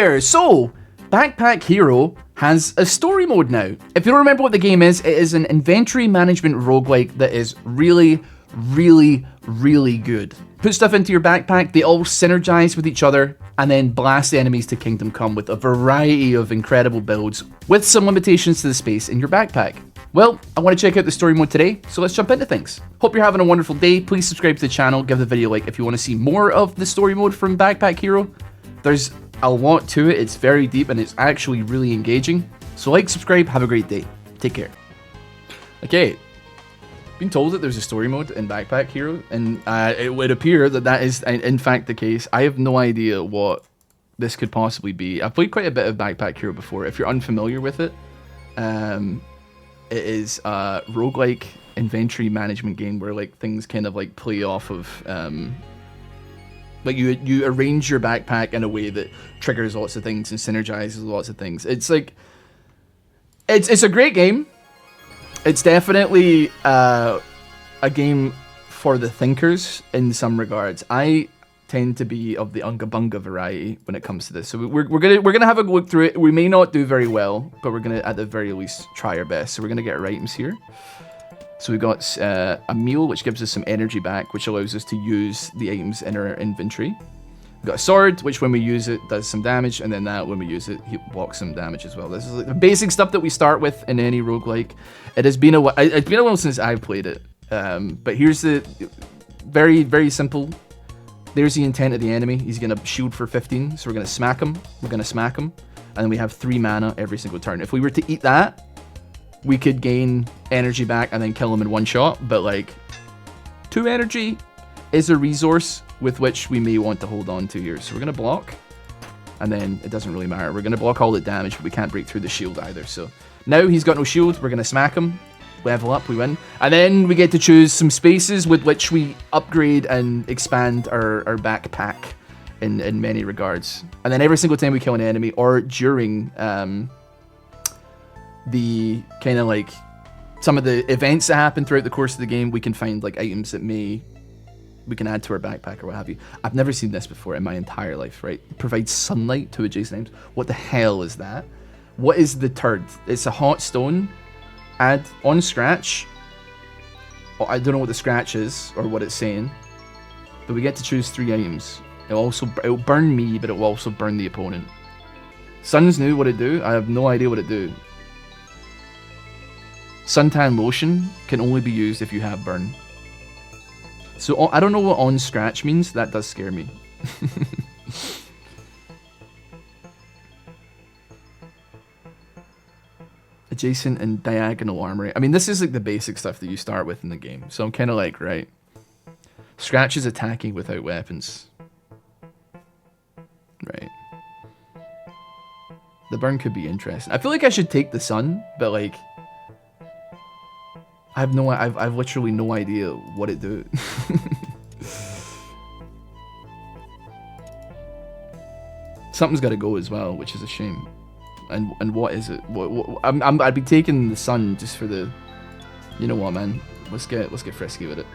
there! So, Backpack Hero has a story mode now. If you don't remember what the game is, it is an inventory management roguelike that is really, really, really good. Put stuff into your backpack, they all synergize with each other, and then blast the enemies to Kingdom Come with a variety of incredible builds, with some limitations to the space in your backpack. Well, I want to check out the story mode today, so let's jump into things. Hope you're having a wonderful day. Please subscribe to the channel, give the video a like if you want to see more of the story mode from Backpack Hero. There's a lot to it, it's very deep, and it's actually really engaging. So like, subscribe, have a great day. Take care. Okay, been told that there's a story mode in Backpack Hero, and it would appear that that is in fact the case. I have no idea what this could possibly be. I've played quite a bit of Backpack Hero before. If you're unfamiliar with it, it is a roguelike inventory management game where like things kind of like play off of like you arrange your backpack in a way that triggers lots of things and synergizes lots of things. It's like it's a great game. It's definitely a game for the thinkers in some regards. I tend to be of the unga bunga variety when it comes to this. So we're gonna have a look through it. We may not do very well, but we're gonna at the very least try our best. So we're gonna get our items here. So we've got a meal, which gives us some energy back, which allows us to use the items in our inventory. We've got a sword, which when we use it does some damage, and then that when we use it blocks some damage as well. This is like the basic stuff that we start with in any roguelike. It's been a while since I've played it, but here's the very, very simple. There's the intent of the enemy. He's gonna shield for 15, so we're gonna smack him. We're gonna smack him, and then we have 3 mana every single turn. If we were to eat that, we could gain energy back and then kill him in one shot, but like 2 energy is a resource with which we may want to hold on to here. So we're gonna block, and then it doesn't really matter. We're gonna block all the damage, but we can't break through the shield either. So now he's got no shield, we're gonna smack him, level up, we win. And then we get to choose some spaces with which we upgrade and expand our backpack in many regards. And then every single time we kill an enemy, or during the kind of like some of the events that happen throughout the course of the game, we can find like items that we can add to our backpack or what have you. I've never seen this before in my entire life, right? Provides sunlight to adjacent items. What the hell is that? What is the turd? It's a hot stone. Add on scratch. Oh, I don't know what the scratch is or what it's saying, but we get to choose 3 items. It'll burn me, but it will also burn the opponent. Suns new, what it do? I have no idea what it do. Suntan lotion can only be used if you have burn. So I don't know what on scratch means. That does scare me. Adjacent and diagonal armory. I mean, this is like the basic stuff that you start with in the game. So I'm kind of like, right. Scratch is attacking without weapons. Right. The burn could be interesting. I feel like I should take the sun, but like I've literally no idea what it do. Something's got to go as well, which is a shame. And what is it? I'd be taking the sun just for the. You know what, man? Let's get frisky with it.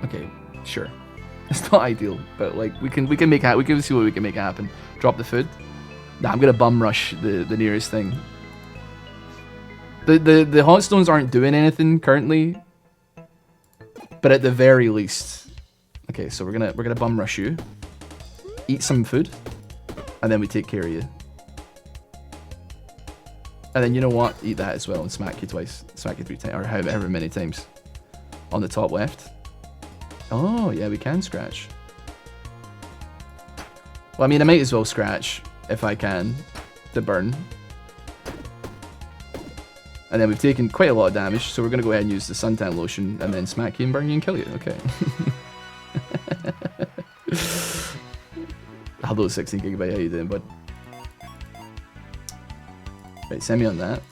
Okay, sure. It's not ideal, but like we can see what we can make happen. Drop the food. Nah, I'm gonna bum rush the nearest thing. The hot stones aren't doing anything currently, but at the very least, okay. So we're gonna bum rush you, eat some food, and then we take care of you. And then you know what? Eat that as well and smack you twice, smack you 3 times, or however many times. On the top left. Oh yeah, we can scratch. Well, I mean, I might as well scratch. If I can, to burn. And then we've taken quite a lot of damage, so we're going to go ahead and use the suntan lotion and then smack you and burn you and kill you. Okay. Hello 16 gigabyte, how you doing, bud? Right, send me on that.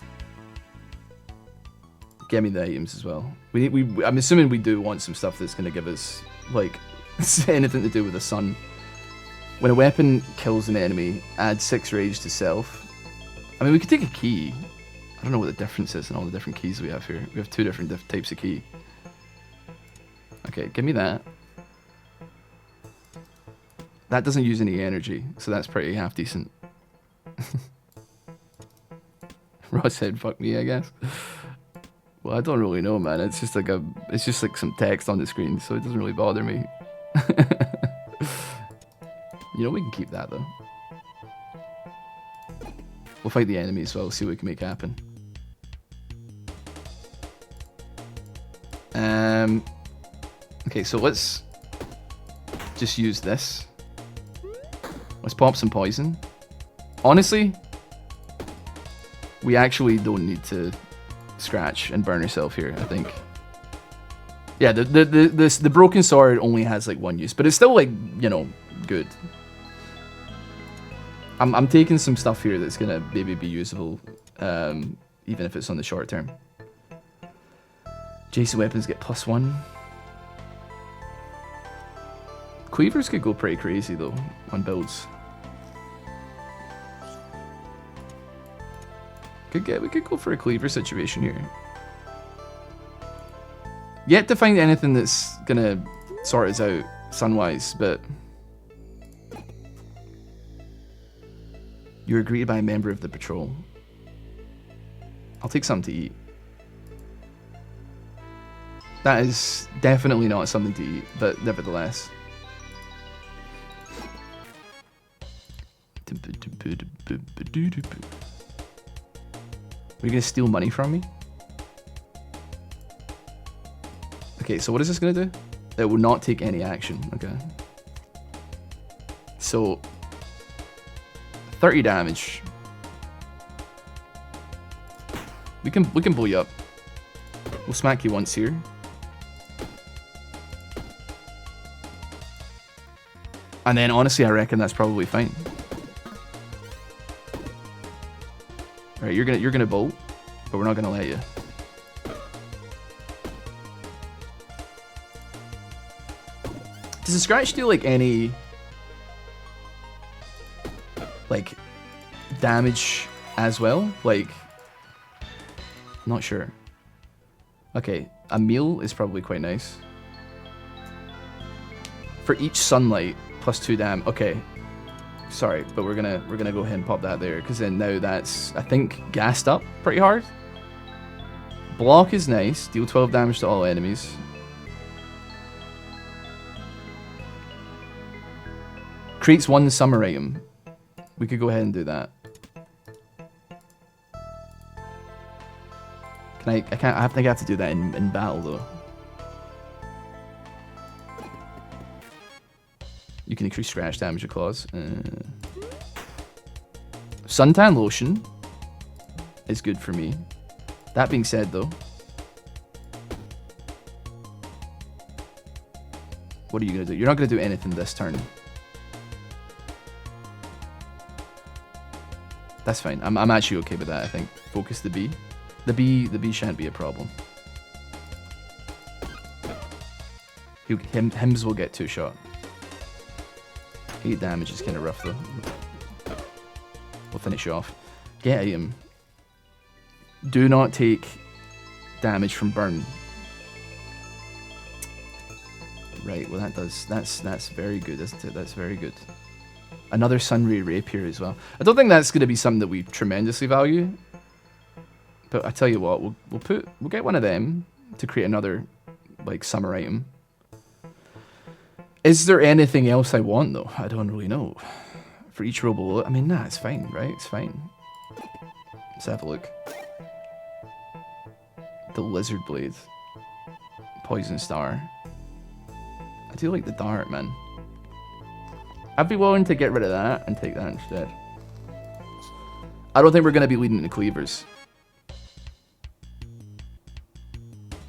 Get me the items as well. I'm assuming we do want some stuff that's going to give us, like, anything to do with the sun. When a weapon kills an enemy, add 6 rage to self. I mean, we could take a key. I don't know what the difference is in all the different keys we have here. We have 2 different types of key. Okay, give me that. That doesn't use any energy, so that's pretty half decent. Ross said, "Fuck me," I guess. Well, I don't really know, man. It's just like some text on the screen, so it doesn't really bother me. You know, we can keep that though. We'll fight the enemy as well, see what we can make happen. Okay, so let's just use this. Let's pop some poison. Honestly, we actually don't need to scratch and burn yourself here, I think. Yeah, the broken sword only has like one use, but it's still like, you know, good. I'm taking some stuff here that's gonna maybe be usable, even if it's on the short term. Jason weapons get +1. Cleavers could go pretty crazy though on builds. We could go for a cleaver situation here. Yet to find anything that's gonna sort us out sun-wise, but you were greeted by a member of the patrol. I'll take something to eat. That is definitely not something to eat, but nevertheless. Are you gonna steal money from me? Okay, so what is this gonna do? It will not take any action. Okay. So 30 damage. We can blow you up. We'll smack you once here. And then honestly, I reckon that's probably fine. Alright, you're gonna bolt, but we're not gonna let you. Does the scratch do like any like damage as well? Like, not sure. Okay, a meal is probably quite nice. For each sunlight, +2 dam. Okay, sorry, but we're gonna go ahead and pop that there, because then now that's, I think, gassed up pretty hard. Block is nice. Deal 12 damage to all enemies. Creates 1 summer item. We could go ahead and do that. Can I can't. I think I have to do that in battle though. You can increase scratch damage or claws. Suntan lotion is good for me. That being said though, what are you gonna do? You're not gonna do anything this turn. That's fine. I'm actually okay with that, I think. Focus the bee. The bee shan't be a problem. Hims will get 2 shot. 8 damage is kind of rough though. We'll finish you off. Get item. Do not take damage from burn. Right, well that's very good, isn't it? That's very good. Another Sunray Rapier as well. I don't think that's going to be something that we tremendously value. But I tell you what, we'll get one of them to create another like summer item. Is there anything else I want though? I don't really know. For each robo, I mean, nah, it's fine, right? It's fine. Let's have a look. The Lizard Blade. Poison Star. I do like the dart, man. I'd be willing to get rid of that and take that instead. I don't think we're going to be leading into cleavers.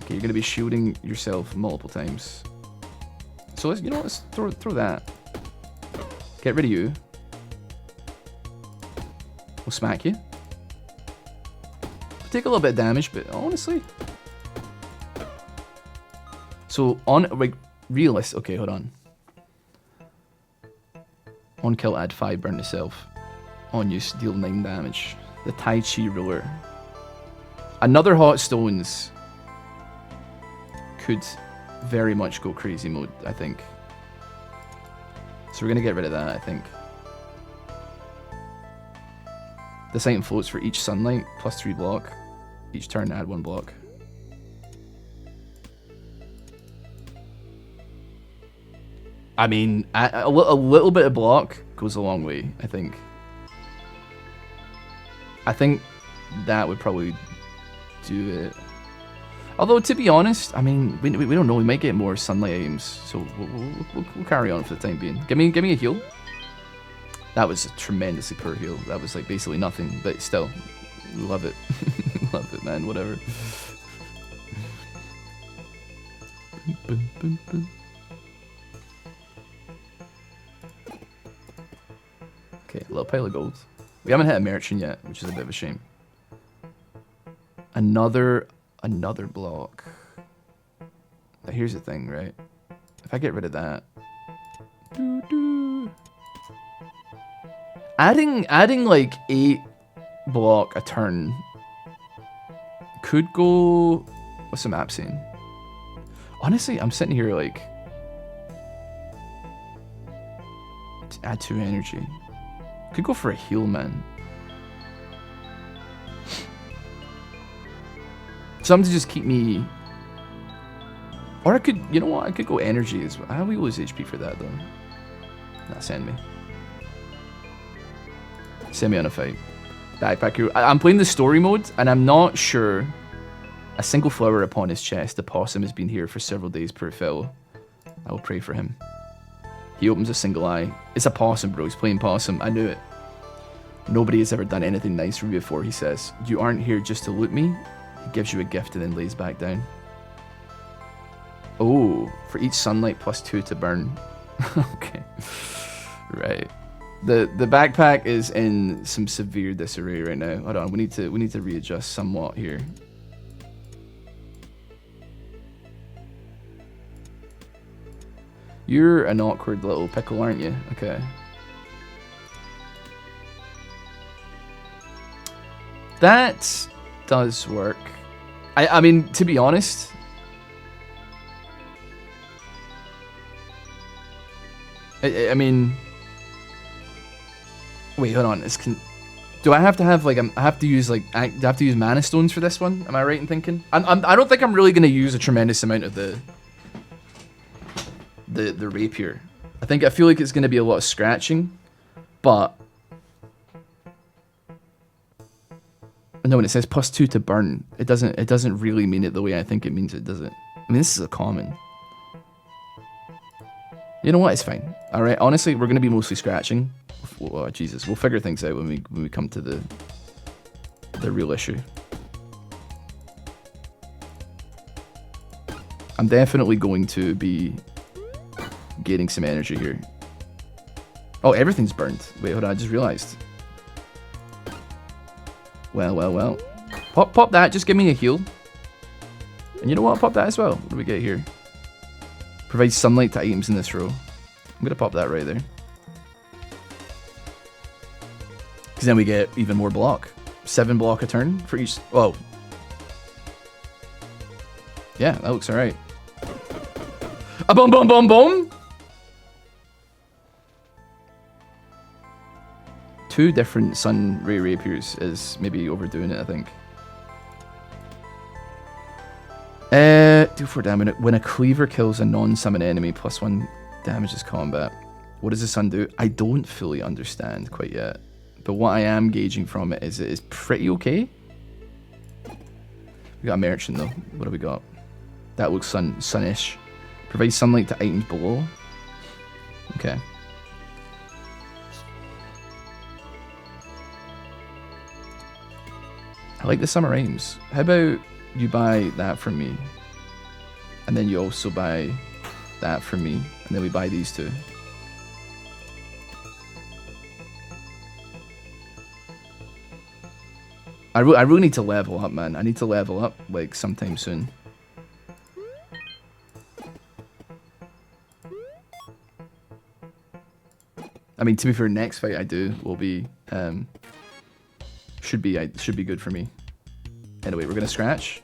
Okay, you're going to be shooting yourself multiple times. So let's, you know, let's throw that. Get rid of you. We'll smack you. We'll take a little bit of damage, but honestly. So on, like, realist. Okay, hold on. On kill, add 5, burn yourself. On use, deal 9 damage. The Tai Chi Ruler. Another Hot Stones could very much go crazy mode, I think. So we're gonna get rid of that, I think. This item floats for each sunlight, plus 3 block. Each turn, add 1 block. I mean, a little bit of block goes a long way, I think. I think that would probably do it. Although, to be honest, I mean, we don't know. We might get more sunlight items, so we'll carry on for the time being. Give me a heal. That was a tremendously poor heal. That was like basically nothing, but still, love it. Love it, man. Whatever. Okay, a little pile of gold. We haven't hit a merchant yet, which is a bit of a shame. Another block. Now here's the thing, right? If I get rid of that, adding like 8 block a turn could go. What's the map saying? Honestly, I'm sitting here like to add 2 energy. Could go for a heal, man. Something to just keep me. Or I could, you know what? I could go energy as well. I will lose HP for that though. Nah, send me. Send me on a fight. Backpack hero. I'm playing the story mode, and I'm not sure. A single flower upon his chest. The possum has been here for several days, poor fellow. I will pray for him. He opens a single eye. It's a possum, bro. He's playing possum. I knew it. Nobody has ever done anything nice for me before, he says. You aren't here just to loot me. He gives you a gift and then lays back down. Oh, for each sunlight plus 2 to burn. Okay. Right. The backpack is in some severe disarray right now. Hold on, we need to readjust somewhat here. You're an awkward little pickle, aren't you? Okay. That does work. I mean, to be honest, I mean, wait, hold on. Do I have to have like I have to use like I have to use mana stones for this one? Am I right in thinking? I don't think I'm really gonna use a tremendous amount of the rapier. I feel like it's gonna be a lot of scratching, but no, when it says plus 2 to burn, it doesn't really mean it the way I think it means it, does it? I mean, this is a common. You know what? It's fine. All right. Honestly, we're gonna be mostly scratching. Oh, Jesus, we'll figure things out when we come to the real issue. I'm definitely going to be getting some energy here. Oh, everything's burned. Wait, hold on. I just realized. Well. Pop that. Just give me a heal. And you know what? I'll pop that as well. What do we get here? Provides sunlight to items in this row. I'm going to pop that right there. Because then we get even more block. 7 block a turn for each. Oh. Yeah, that looks alright. A boom, boom, boom, boom. 2 different sun ray rapiers is maybe overdoing it, I think. Do 4 damage. When a cleaver kills a non-summon enemy, plus 1 damages combat. What does the sun do? I don't fully understand quite yet. But what I am gauging from it is pretty okay. We got a merchant though. What do we got? That looks sunnish. Provides sunlight to items below. Okay. I like the summer items. How about you buy that from me? And then you also buy that from me. And then we buy these 2. I really need to level up, man. I need to level up, like, sometime soon. I mean, to be fair, next fight I do will be, should be good for me. Anyway, we're gonna scratch.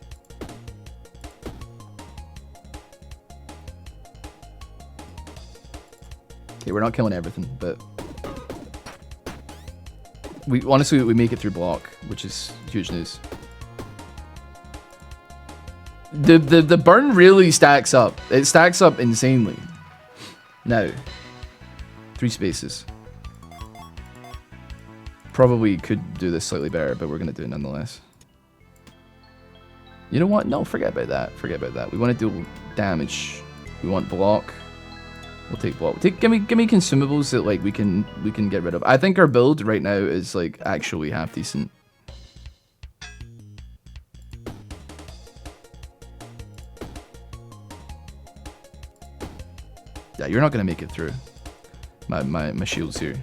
Okay, we're not killing everything, but we honestly we make it through block, which is huge news. The burn really stacks up. It stacks up insanely. Now, 3 spaces. Probably could do this slightly better, but we're gonna do it nonetheless. You know what? No, forget about that. Forget about that. We want to do damage. We want block. We'll take block. Give me consumables that like we can get rid of. I think our build right now is like actually half decent. Yeah, you're not gonna make it through. My shield's here.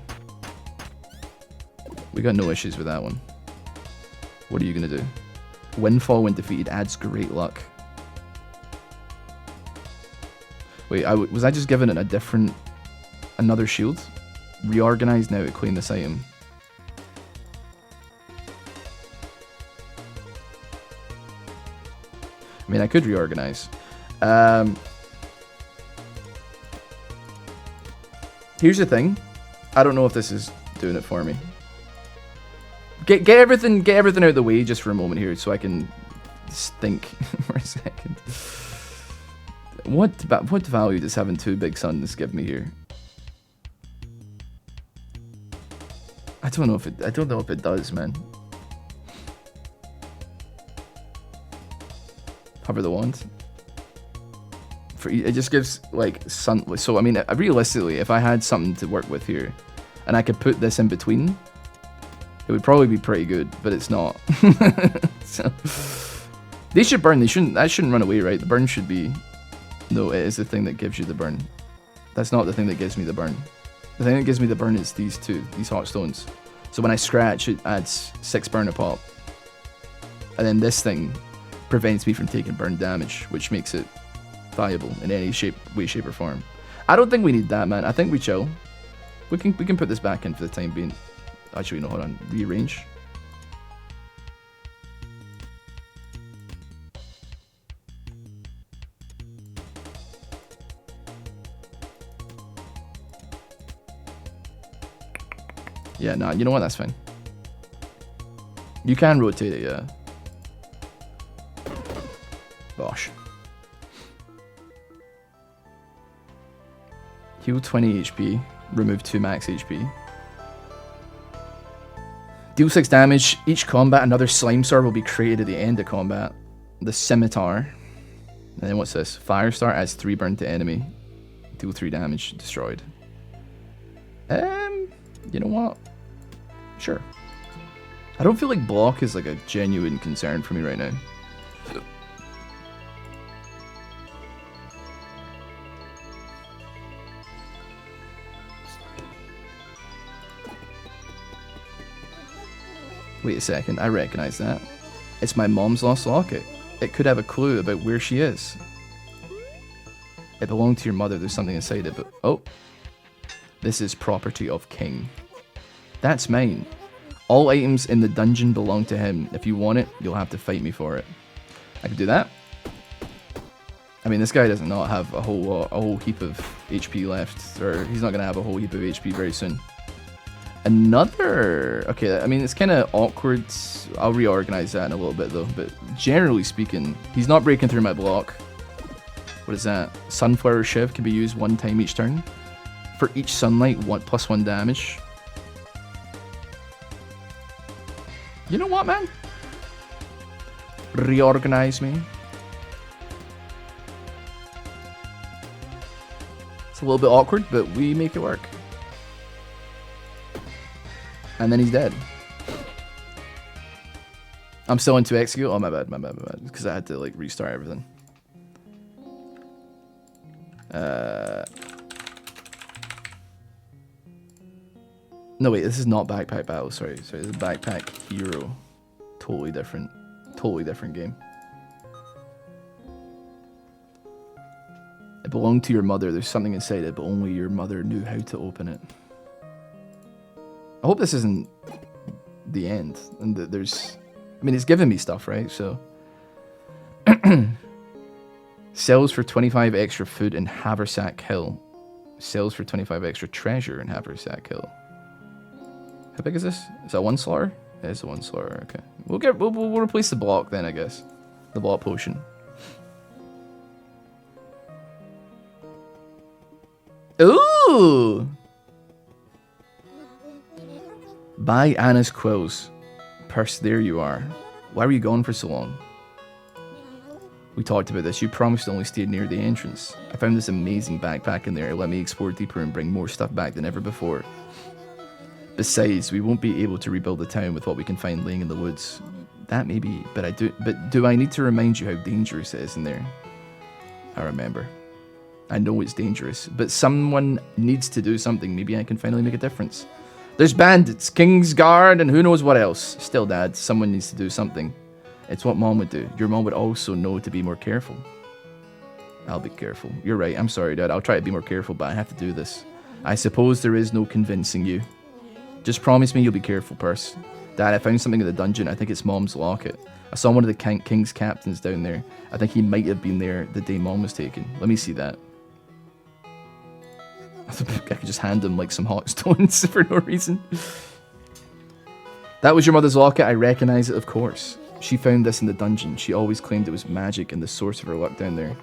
We got no issues with that one. What are you gonna do? Windfall when defeated adds great luck. Wait, was I just given it another shield? Reorganize now to claim this item. I mean, I could reorganize. Here's the thing. I don't know if this is doing it for me. Get everything out of the way just for a moment here, so I can think for a second. What value does having 2 big suns give me here? I don't know if it does, man. Hover the wand. It just gives like sun. So I mean, realistically, if I had something to work with here, and I could put this in between, it would probably be pretty good, but it's not. So, they should burn. That shouldn't run away, right? The burn should be. No, it is the thing that gives you the burn. That's not the thing that gives me the burn. The thing that gives me the burn is these hot stones. So when I scratch, it adds 6 burn a pop, and then this thing prevents me from taking burn damage, which makes it valuable in any way, shape, or form. I don't think we need that, man. I think we chill. We can put this back in for the time being. Actually, no, hold on. Rearrange. Yeah, nah, you know what? That's fine. You can rotate it, yeah. Gosh. Heal 20 HP. Remove 2 max HP. Deal 6 damage. Each combat, another slime sword will be created at the end of combat. The scimitar. And then what's this? Firestar adds 3 burn to enemy. Deal 3 damage. Destroyed. You know what? Sure. I don't feel like block is like a genuine concern for me right now. Wait a second, I recognize that. It's my mom's lost locket. It could have a clue about where she is. It belonged to your mother, there's something inside it, but... Oh! This is property of King. That's mine. All items in the dungeon belong to him. If you want it, you'll have to fight me for it. I can do that. I mean, this guy does not have a whole heap of HP left, or he's not gonna have a whole heap of HP very soon. Another... Okay, I mean, it's kind of awkward. I'll reorganize that in a little bit, though. But generally speaking, he's not breaking through my block. What is that? Sunflower Shiv can be used 1 time each turn. For each sunlight, +1 damage. You know what, man? Reorganize me. It's a little bit awkward, but we make it work. And then he's dead. I'm still into execute. Oh, my bad. Because I had to like restart everything. No, wait, this is not Backpack Battle. Sorry, this is Backpack Hero. Totally different game. It belonged to your mother. There's something inside it, but only your mother knew how to open it. I hope this isn't the end, and that there's... I mean, it's giving me stuff, right? So... Sells for 25 extra food in Haversack Hill. Sells for 25 extra treasure and haversack hill. How big is this? Is that 1 slaughter? It is a 1 slaughter. Okay. We'll replace the block then, I guess. The block potion. Ooh! Buy Anna's quills. Purse, there you are. Why were you gone for so long? We talked about this. You promised to only stay near the entrance. I found this amazing backpack in there. It let me explore deeper and bring more stuff back than ever before. Besides, we won't be able to rebuild the town with what we can find laying in the woods. That may be, but do I need to remind you how dangerous it is in there? I remember. I know it's dangerous, but someone needs to do something. Maybe I can finally make a difference. There's bandits, King's Guard, and who knows what else. Still, Dad, someone needs to do something. It's what Mom would do. Your mom would also know to be more careful. I'll be careful. You're right. I'm sorry, Dad. I'll try to be more careful, but I have to do this. I suppose there is no convincing you. Just promise me you'll be careful, Purse. Dad, I found something in the dungeon. I think it's Mom's locket. I saw one of the King's captains down there. I think he might have been there the day Mom was taken. Let me see that. I could just hand him like some hot stones for no reason. That was your mother's locket. I recognize it, of course. She found this in the dungeon. She always claimed it was magic and the source of her luck down there.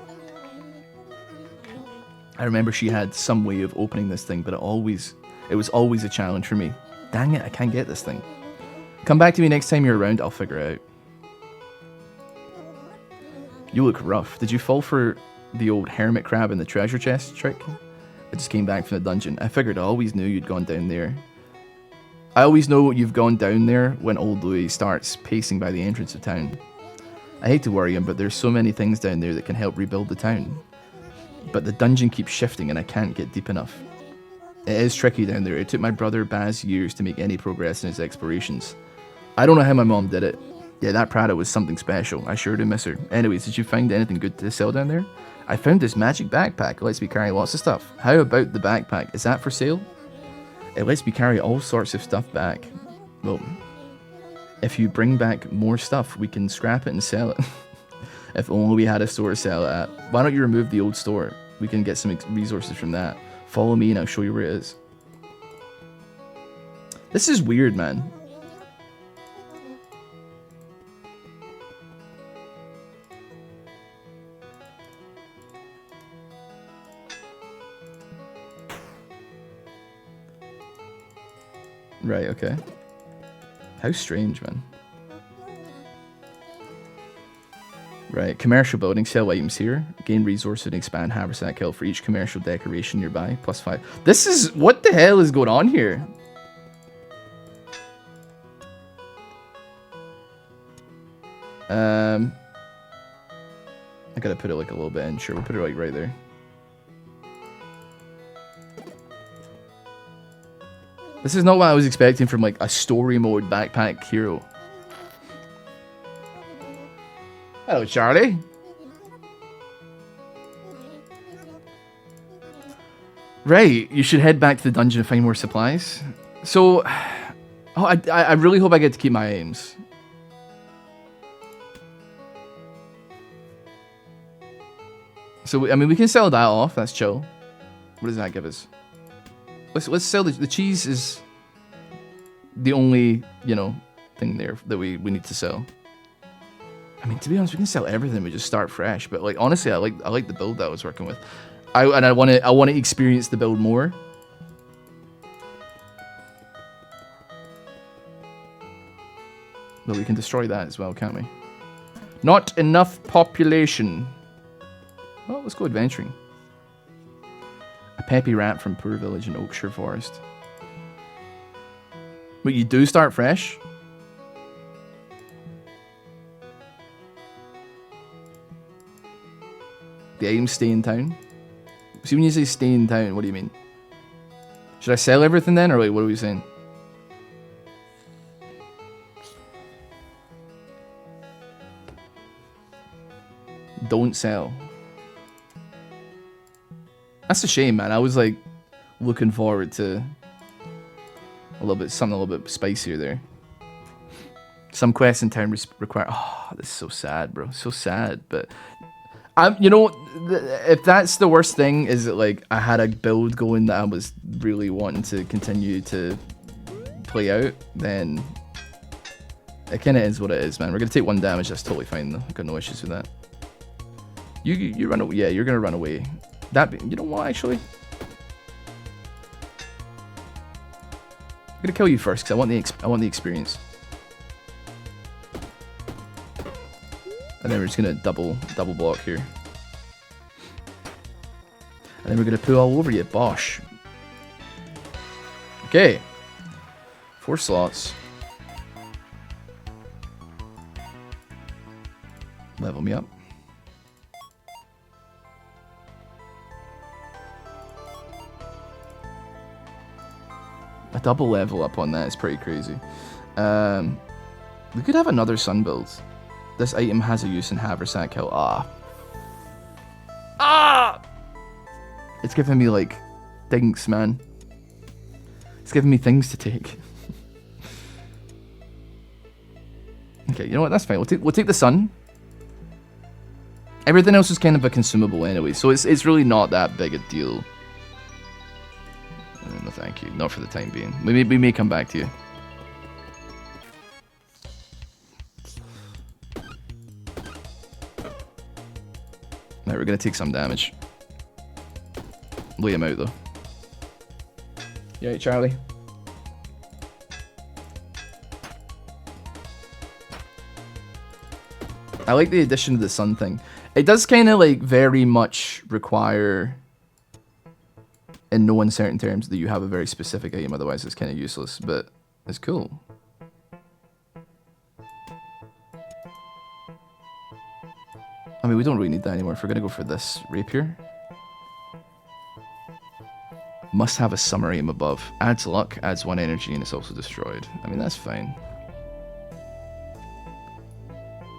I remember she had some way of opening this thing, but it was always a challenge for me. Dang it, I can't get this thing. Come back to me next time you're around, I'll figure it out. You look rough. Did you fall for the old hermit crab in the treasure chest trick? I just came back from the dungeon. I figured I always knew you'd gone down there. I always know you've gone down there when old Louis starts pacing by the entrance of town. I hate to worry him, but there's so many things down there that can help rebuild the town. But the dungeon keeps shifting and I can't get deep enough. It is tricky down there. It took my brother Baz years to make any progress in his explorations. I don't know how my mom did it. Yeah, that Prada was something special. I sure do miss her. Anyways, did you find anything good to sell down there? I found this magic backpack. It lets me carry lots of stuff. How about the backpack? Is that for sale? It lets me carry all sorts of stuff back. Well, if you bring back more stuff, we can scrap it and sell it. If only we had a store to sell it at. Why don't you remove the old store? We can get some resources from that. Follow me and I'll show you where it is. This is weird, man. Right, okay. How strange, man. Right, commercial building, sell items here. Gain resources and expand haversack hill for each commercial decoration nearby. +5. This is... What the hell is going on here? I gotta put it like a little bit in. Sure, we'll put it like right there. This is not what I was expecting from like a story mode backpack hero. Hello, Charlie. Right, you should head back to the dungeon and find more supplies. So, oh, I really hope I get to keep my aims. So, I mean, we can sell that off. That's chill. What does that give us? Let's sell the cheese is the only, you know, thing there that we need to sell. I mean, to be honest, we can sell everything. We just start fresh. But like, honestly, I like the build that I was working with. I want to experience the build more. But we can destroy that as well, can't we? Not enough population. Well, let's go adventuring. A peppy rat from Poor Village in Oakshire Forest. Wait, you do start fresh? The items stay in town? See, when you say stay in town, what do you mean? Should I sell everything then, or wait, what are we saying? Don't sell. That's a shame, man. I was like looking forward to something a little bit spicier there. Some quests in town require. Oh, this is so sad, bro. So sad. But You know, if that's the worst thing, is it like I had a build going that I was really wanting to continue to play out, then it kind of is what it is, man. We're gonna take 1 damage. That's totally fine though. I've got no issues with that. You run away. Yeah, you're gonna run away. You know what? Actually, I'm gonna kill you first because I want the experience. And then we're just gonna double block here. And then we're gonna pull all over you, bosh. Okay. 4 slots. Level me up. A double level up on that is pretty crazy. We could have another sun build. This item has a use in Haversack Hill. It's giving me like dinks, man. It's giving me things to take. Okay, you know what? That's fine. We'll take the sun. Everything else is kind of a consumable anyway, so it's really not that big a deal. No, thank you. Not for the time being. We may come back to you. Right, we're gonna take some damage. Lay him out though. You right, Charlie? I like the addition of the sun thing. It does kind of like very much require, in no uncertain terms, that you have a very specific item, otherwise it's kind of useless, but it's cool. I mean, we don't really need that anymore. If we're going to go for this rapier. Must have a summer aim above. Adds luck, adds 1 energy, and it's also destroyed. I mean, that's fine.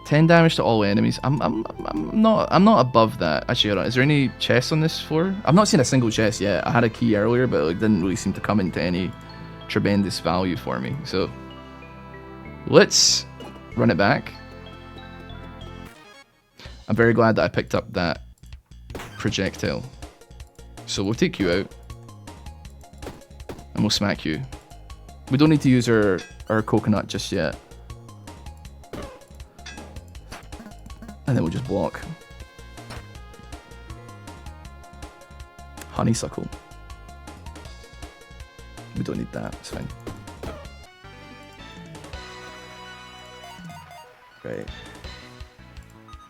10 damage to all enemies. I'm not above that. Actually, hold on. Is there any chests on this floor? I've not seen a single chest yet. I had a key earlier, but it like, didn't really seem to come into any tremendous value for me. So let's run it back. I'm very glad that I picked up that projectile. So we'll take you out. And we'll smack you. We don't need to use our coconut just yet. And then we'll just block. Honeysuckle. We don't need that, it's fine. Right.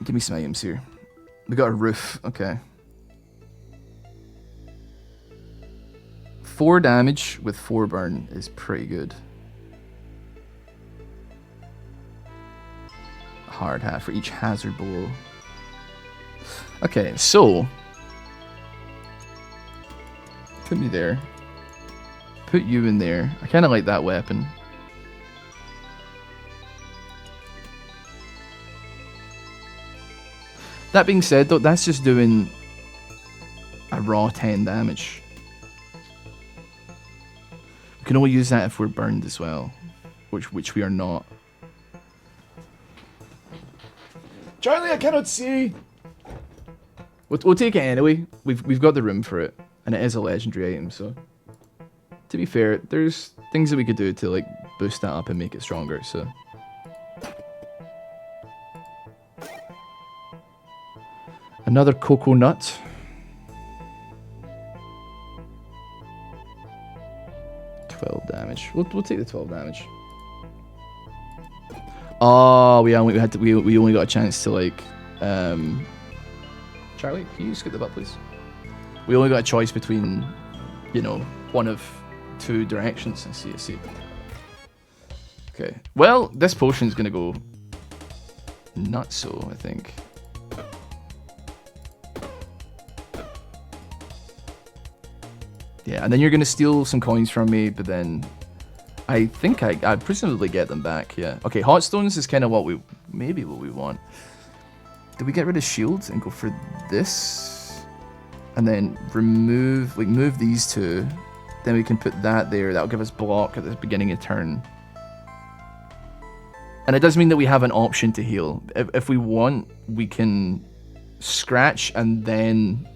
Give me some items here. We got a roof, okay. 4 damage with 4 burn is pretty good. Hard hat for each hazard blow. Okay, so put me there. Put you in there. I kind of like that weapon. That being said, though, that's just doing a raw 10 damage. We can only use that if we're burned as well, which we are not. Charlie, I cannot see. We'll take it anyway. We've got the room for it, and it is a legendary item. So, to be fair, there's things that we could do to like boost that up and make it stronger. So, another coconut. Damage. We'll take the 12 damage. Oh, we only got a chance to like Charlie, can you skip the butt, please? We only got a choice between, you know, one of 2 directions. I see. Okay. Well, this potion's gonna go nuts, so I think. Yeah, and then you're going to steal some coins from me, but then I think I presumably get them back, yeah. Okay, hot stones is kind of what we want. Do we get rid of shields and go for this? And then move these 2. Then we can put that there. That'll give us block at the beginning of turn. And it does mean that we have an option to heal. If we want, we can scratch and then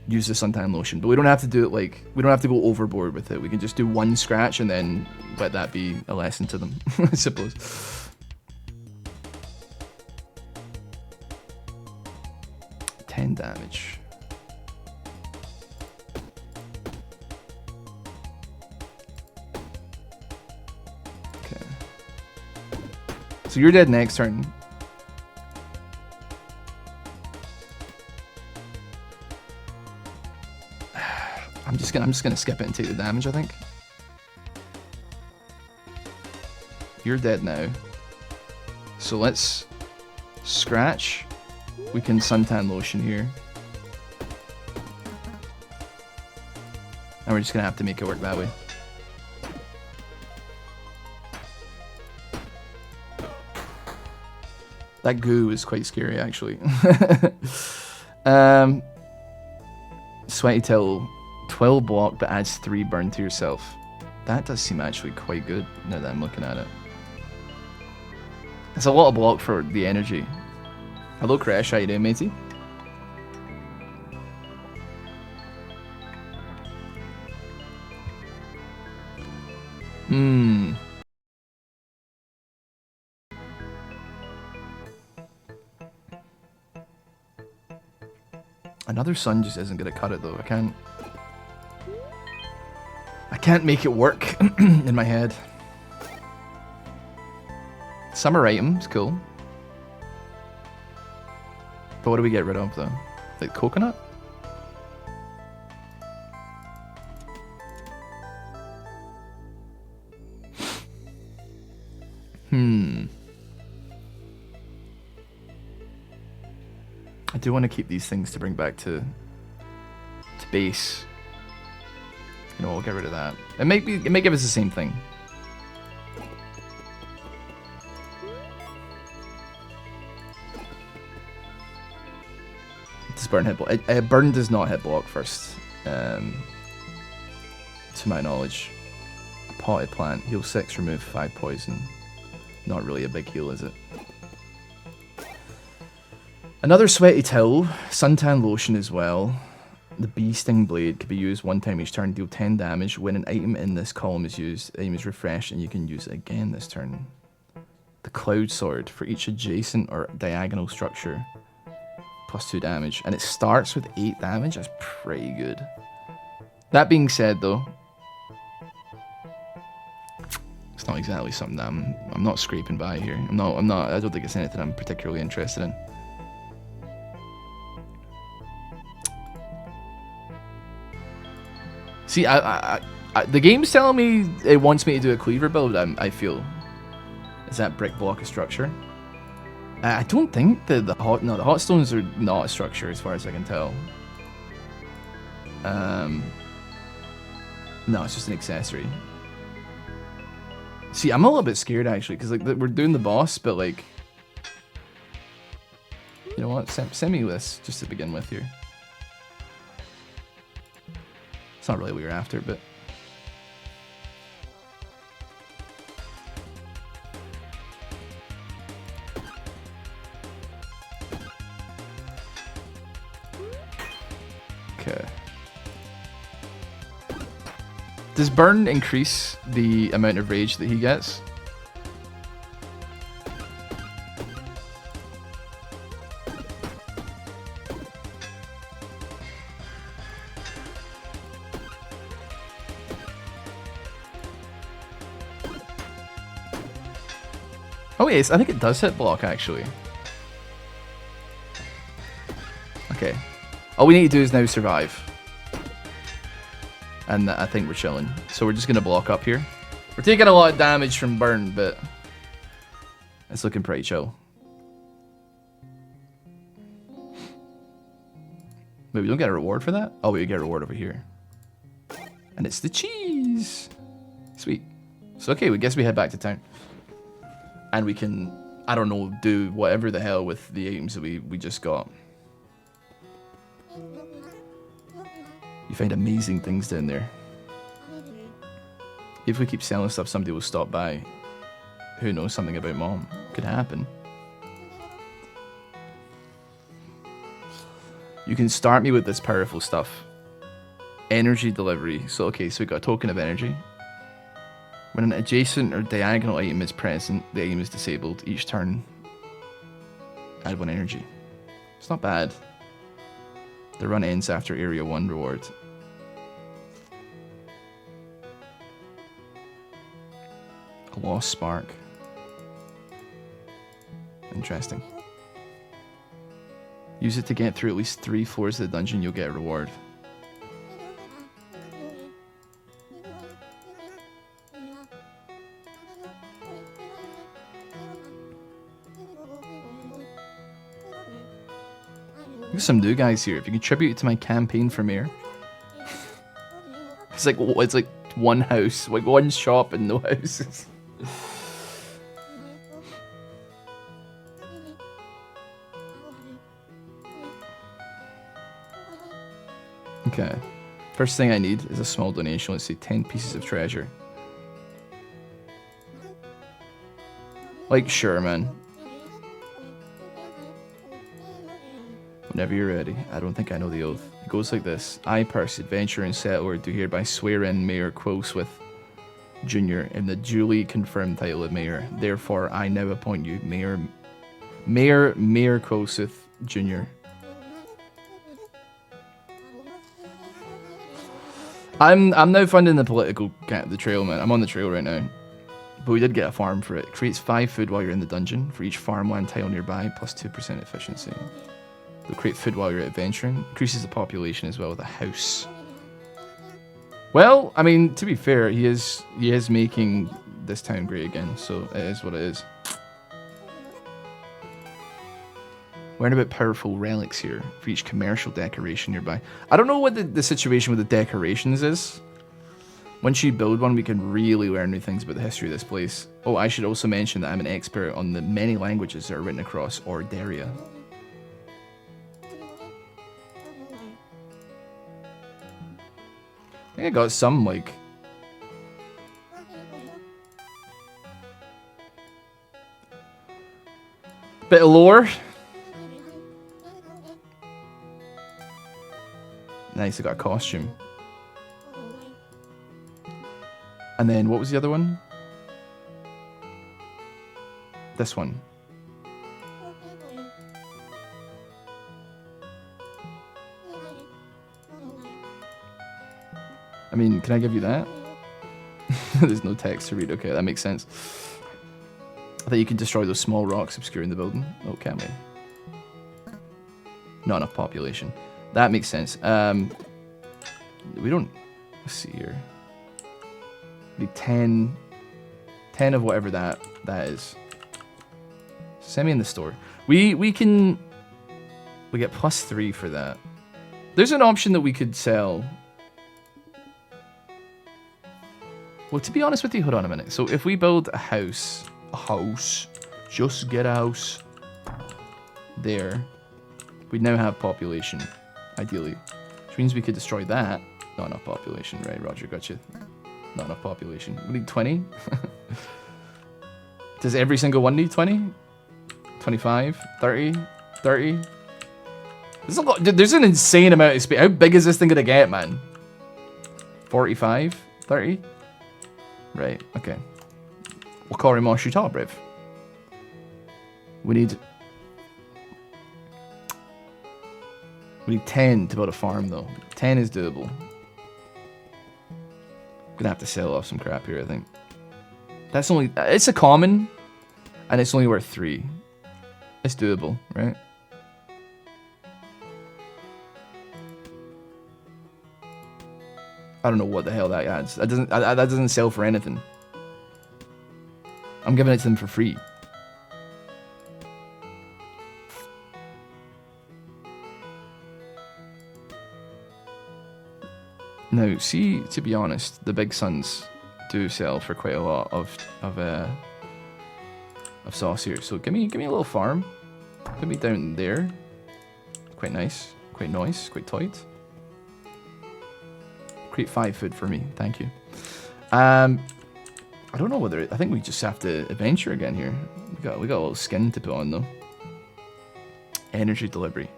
use the suntan lotion. But we don't have to do it like, we don't have to go overboard with it. We can just do one scratch and then let that be a lesson to them, I suppose. Ten damage. Okay. So you're dead next turn. I'm just gonna skip it and take the damage, I think. You're dead now. So let's scratch. We can suntan lotion here. And we're just gonna have to make it work that way. That goo is quite scary, actually. Sweaty Till, 12 block, but adds 3 burn to yourself. That does seem actually quite good, now that I'm looking at it. It's a lot of block for the energy. Hello, Crash, how you doing, matey? Another sun just isn't gonna cut it though. I can't make it work in my head. Summer items, cool. But what do we get rid of though? Like coconut? I do want to keep these things to bring back to base. You know, we'll get rid of that. It may give us the same thing. Does burn hit block? Burn does not hit block first, to my knowledge. A potted plant, heal 6, remove 5 poison. Not really a big heal, is it? Another Sweaty Till, suntan lotion as well. The Bee Sting Blade could be used 1 time each turn, deal 10 damage. When an item in this column is used, the item is refreshed and you can use it again this turn. The Cloud Sword, for each adjacent or diagonal structure, plus 2 damage. And it starts with 8 damage, that's pretty good. That being said though, it's not exactly something that I'm not scraping by here. I don't think it's anything I'm particularly interested in. See, the game's telling me it wants me to do a cleaver build, I feel. Is that brick block a structure? I don't think the hot stones are not a structure as far as I can tell. No, it's just an accessory. See, I'm a little bit scared actually, because like we're doing the boss, but like, you know what? Send me this just to begin with here. It's not really what you're after, but... Okay. Does burn increase the amount of rage that he gets? Oh yes, I think it does hit block actually. Okay. All we need to do is now survive. And I think we're chilling. So we're just going to block up here. We're taking a lot of damage from burn, but it's looking pretty chill. Wait, we don't get a reward for that? Oh, we get a reward over here. And it's the cheese. Sweet. So okay, we guess we head back to town. And we can, I don't know, do whatever the hell with the items that we just got. You find amazing things down there. If we keep selling stuff, somebody will stop by who knows something about Mom. Could happen. You can start me with this powerful stuff. Energy delivery. So, okay, so we got a token of energy. When an adjacent or diagonal item is present, the item is disabled. Each turn, add 1 energy. It's not bad. The run ends after Area 1 reward. A lost spark. Interesting. Use it to get through at least 3 floors of the dungeon, you'll get a reward. Look at some new guys here. If you contribute to my campaign for mayor. It's like one house, like one shop and no houses. Okay. First thing I need is a small donation. Let's say 10 pieces of treasure. Like, sure, man. Whenever you're ready. I don't think I know the oath. It goes like this. I, Percy, adventurer and settler, do hereby swear in Mayor Quilswith Jr. in the duly confirmed title of Mayor. Therefore, I now appoint you Mayor Quilswith Jr. I'm now funding the political the trail, man. I'm on the trail right now. But we did get a farm for it. Creates 5 food while you're in the dungeon for each farmland tile nearby, plus 2% efficiency. They'll create food while you're adventuring. Increases the population as well with a house. Well, I mean, to be fair, he is making this town great again, so it is what it is. Learn about powerful relics here for each commercial decoration nearby. I don't know what the situation with the decorations is. Once you build one, we can really learn new things about the history of this place. Oh, I should also mention that I'm an expert on the many languages that are written across Orderia. I think I got some, like... bit of lore. Nice, I got a costume. And then, what was the other one? This one. I mean, can I give you that? There's no text to read. Okay, that makes sense. I thought you can destroy those small rocks obscuring the building. Oh, can we? Not enough population. That makes sense. We don't... Let's see here. Be 10 of whatever that is. Send me in the store. We get +3 for that. There's an option that we could sell. Well, to be honest with you, hold on a minute. So if we build a house, just get a house there, we'd now have population, ideally, which means we could destroy that. Not enough population, right? Roger, gotcha. Not enough population. We need 20. Does every single one need 20? 25, 30, 30. There's a lot. There's an insane amount of space. How big is this thing gonna get, man? 45, 30. Right, okay. We'll call him Moshita, Briv. We need 10 to build a farm, though. 10 is doable. Gonna have to sell off some crap here, I think. That's only... It's a common, and it's only worth 3. It's doable, right? I don't know what the hell that adds. That doesn't sell for anything. I'm giving it to them for free. Now, see, to be honest, the big sons do sell for quite a lot of sauce here. So give me a little farm. Put me down there. Quite nice, quite tight. Create 5 food for me, thank you. I don't know whether I think we just have to adventure again here. We got a little skin to put on though. Energy delivery.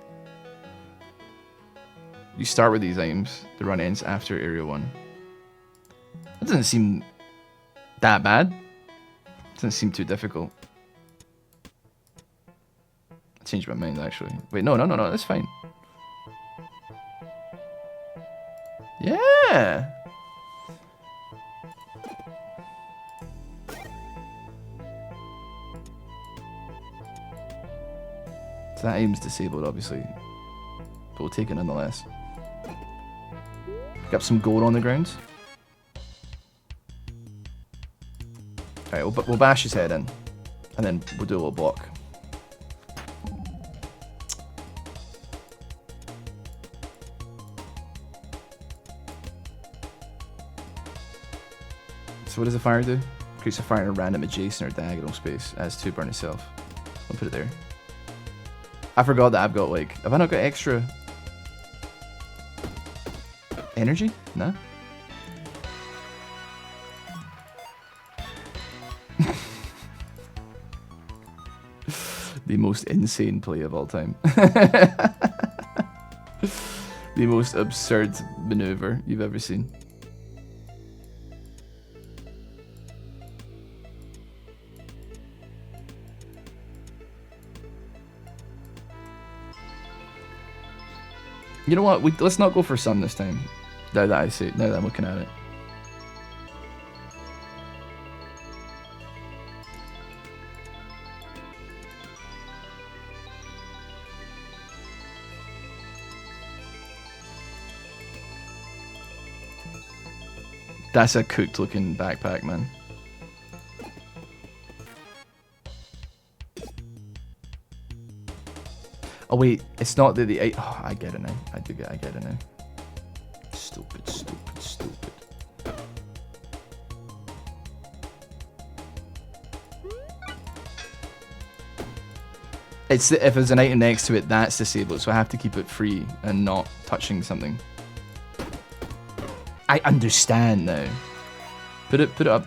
You start with these items. The run ends after Area 1. That doesn't seem that bad. Doesn't seem too difficult. I changed my mind, actually. Wait, no, that's fine. Yeah! So that aim's disabled, obviously. But we'll take it nonetheless. Pick up some gold on the ground. Alright, we'll bash his head in. And then we'll do a little block. So what does the fire do? Creates a fire in a random adjacent or diagonal space. It has 2 burn itself. I'll put it there. I forgot that I've got like... Have I not got extra... energy? No? The most insane play of all time. The most absurd maneuver you've ever seen. You know what? Let's not go for sun this time. Now that I see it, now that I'm looking at it. That's a cooked looking backpack, man. Oh wait, it's not the oh, I get it now. I get it now. Stupid. It's if there's an item next to it, that's disabled, so I have to keep it free and not touching something. I understand now. Put it up.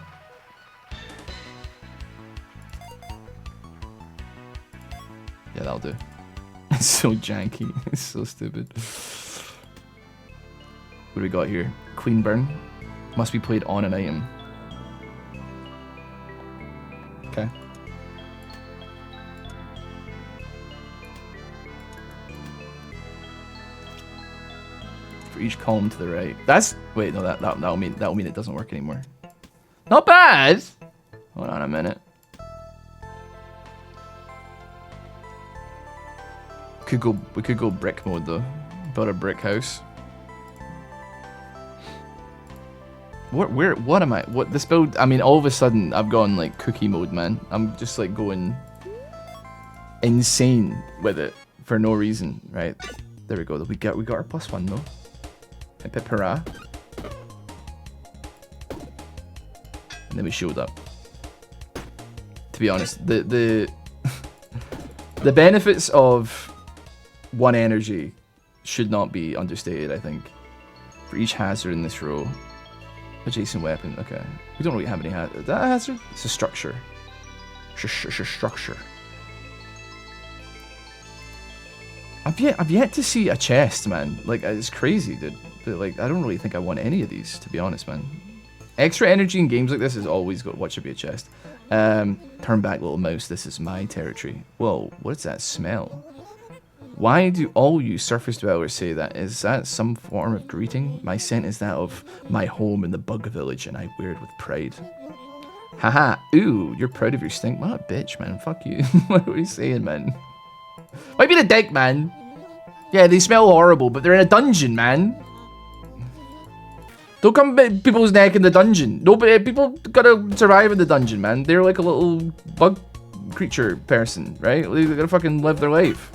Yeah, that'll do. It's so janky. It's so stupid. What do we got here? Clean burn. Must be played on an item. Okay. For each column to the right. That's wait, no, that'll mean it doesn't work anymore. Not bad. Hold on a minute. We could go brick mode though. Build a brick house. What am I? What this build? I mean, all of a sudden I've gone like cookie mode, man. I'm just like going insane with it for no reason, right? There we go. We got our +1 though. Hip hip hurrah! And then we showed up. To be honest, the the benefits of 1 energy should not be understated, I think. For each hazard in this row. Adjacent weapon, okay. We don't really have any hazard. Is that a hazard? It's a structure. Structure. I've yet to see a chest, man. Like, it's crazy, dude. But, like, I don't really think I want any of these, to be honest, man. Extra energy in games like this is always got what should be a chest. Turn back, little mouse. This is my territory. Whoa, what's that smell? Why do all you surface dwellers say that? Is that some form of greeting? My scent is that of my home in the bug village, and I wear it with pride. Haha, ooh, you're proud of your stink? What a bitch, man. Fuck you. What are you saying, man? Might be the dick, man. Yeah, they smell horrible, but they're in a dungeon, man. Don't come bit people's neck in the dungeon. Nobody, people gotta survive in the dungeon, man. They're like a little bug creature person, right? They gotta fucking live their life.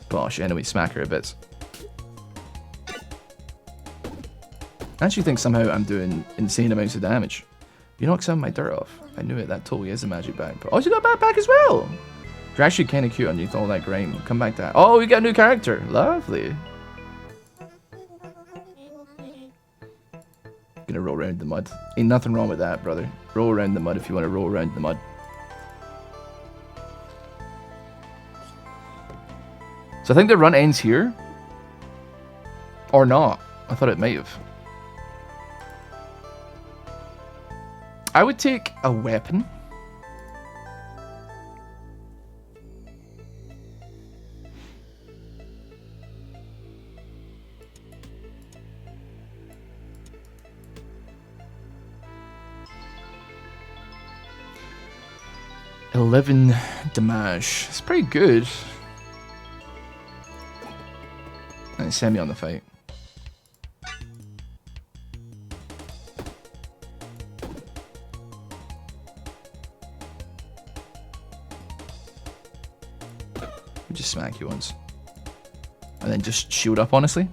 Gosh, anyway, smack her a bit. I actually think somehow I'm doing insane amounts of damage. You knock some of my dirt off. I knew it, that totally is a magic bag. Oh, you got a backpack as well! You're actually kind of cute underneath all that grime. Come back to that. Oh, we got a new character. Lovely. Gonna roll around in the mud. Ain't nothing wrong with that, brother. Roll around in the mud if you want to roll around in the mud. So I think the run ends here. Or not. I thought it might have. I would take a weapon. $11 damage. It's pretty good. And send me on the fight. Just smack you once. And then just shield up, honestly.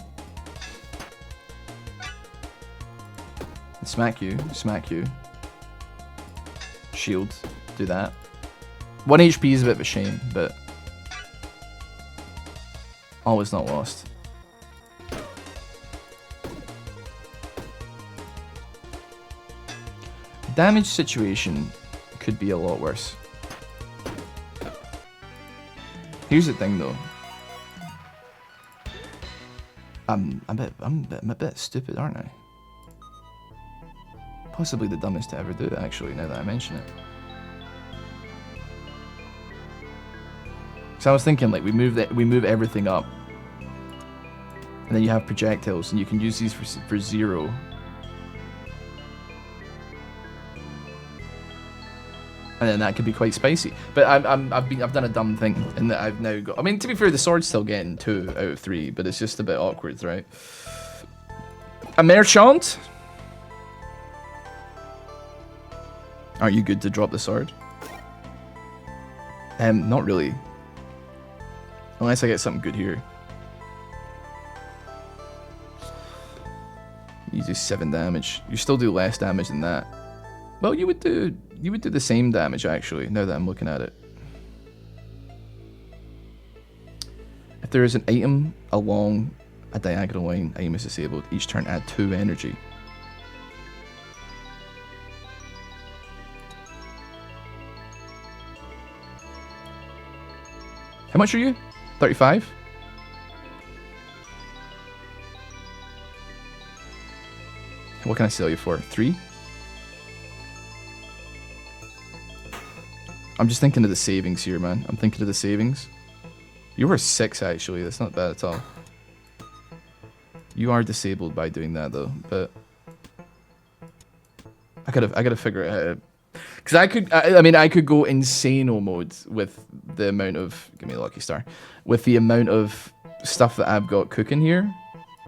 Smack you, smack you. Shield, do that. 1 HP is a bit of a shame, but all is not lost. Damage situation could be a lot worse. Here's the thing, though. I'm a bit stupid, aren't I? Possibly the dumbest to ever do it, actually, now that I mention it. So I was thinking, like, we move everything up, and then you have projectiles, and you can use these for 0. And then that could be quite spicy. But I've done a dumb thing in that I've now got. I mean, to be fair, the sword's still getting 2 out of 3, but it's just a bit awkward, right? A merchant. Are you good to drop the sword? Not really. Unless I get something good here. You do 7 damage. You still do less damage than that. Well, you would do the same damage, actually, now that I'm looking at it. If there is an item along a diagonal line, item is disabled. Each turn add 2 energy. How much are you? 35? What can I sell you for? 3? I'm just thinking of the savings here, man. I'm thinking of the savings. You were 6, actually. That's not bad at all. You are disabled by doing that, though. But I gotta figure it out. Because I could go insano mode with the amount of, give me a lucky star, with the amount of stuff that I've got cooking here,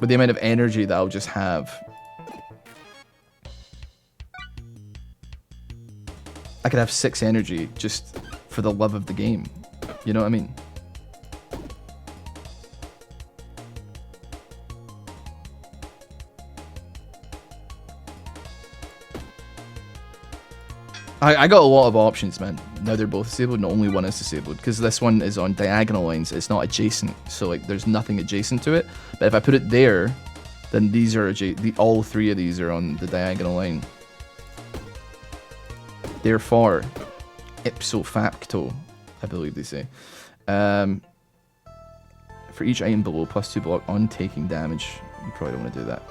with the amount of energy that I'll just have. I could have 6 energy just for the love of the game. You know what I mean? I got a lot of options, man. Now they're both disabled, and only one is disabled. Because this one is on diagonal lines, it's not adjacent. So, like, there's nothing adjacent to it. But if I put it there, then these are all 3 of these are on the diagonal line. Therefore, ipso facto, I believe they say. For each item below, +2 block on taking damage. You probably don't want to do that.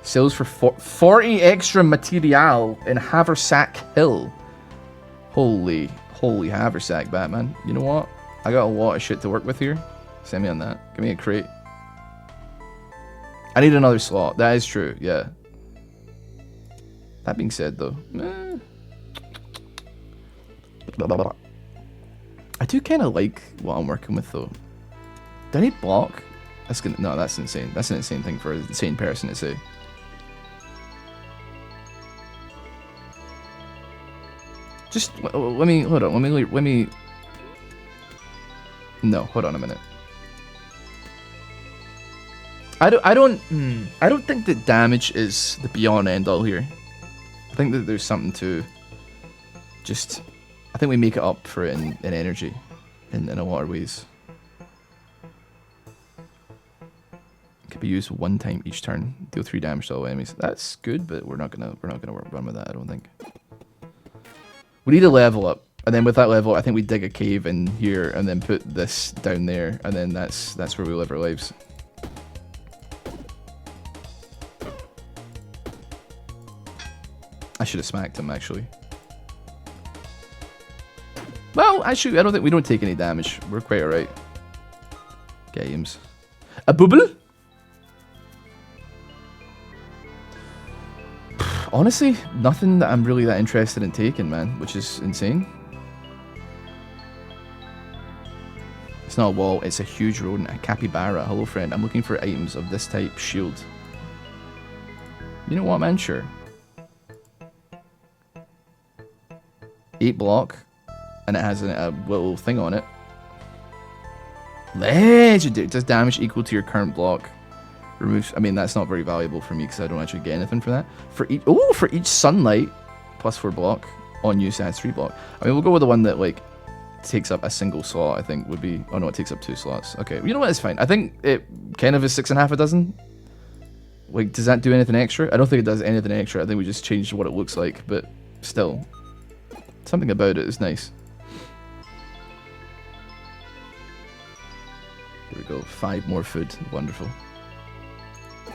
Sells for 40 extra material in Haversack Hill. Holy Haversack, Batman. You know what? I got a lot of shit to work with here. Send me on that. Give me a crate. I need another slot. That is true, yeah. That being said, though. I do kind of like what I'm working with, though. Do I need block? No, that's insane. That's an insane thing for an insane person to say. Just let me hold on. Let me. No, hold on a minute. I don't think that damage is the be all and end all here. I think that there's something to just. I think we make it up for it in energy, in a lot of ways. It could be used 1 time each turn. Deal 3 damage to all enemies. That's good, but we're not gonna run with that. I don't think. We need a level up, and then with that level, I think we dig a cave in here, and then put this down there, and then that's where we live our lives. should have smacked him, actually. Well, actually, I don't think we don't take any damage. We're quite alright. Games. A bubble? Honestly, nothing that I'm really that interested in taking, man, which is insane. It's not a wall, it's a huge rodent, a capybara. Hello, friend. I'm looking for items of this type. Shield. You know what, man? Sure. 8 block, and it has a little thing on it. Legendary. It does damage equal to your current block. Removes. I mean, that's not very valuable for me because I don't actually get anything for that. For each sunlight, +4 block on use adds 3 block. I mean, we'll go with the one that like takes up a single slot. I think would be. Oh no, it takes up 2 slots. Okay, you know what? It's fine. I think it kind of is 6.5 a dozen. Like, does that do anything extra? I don't think it does anything extra. I think we just changed what it looks like, but still, something about it is nice. There we go. 5 more food. Wonderful.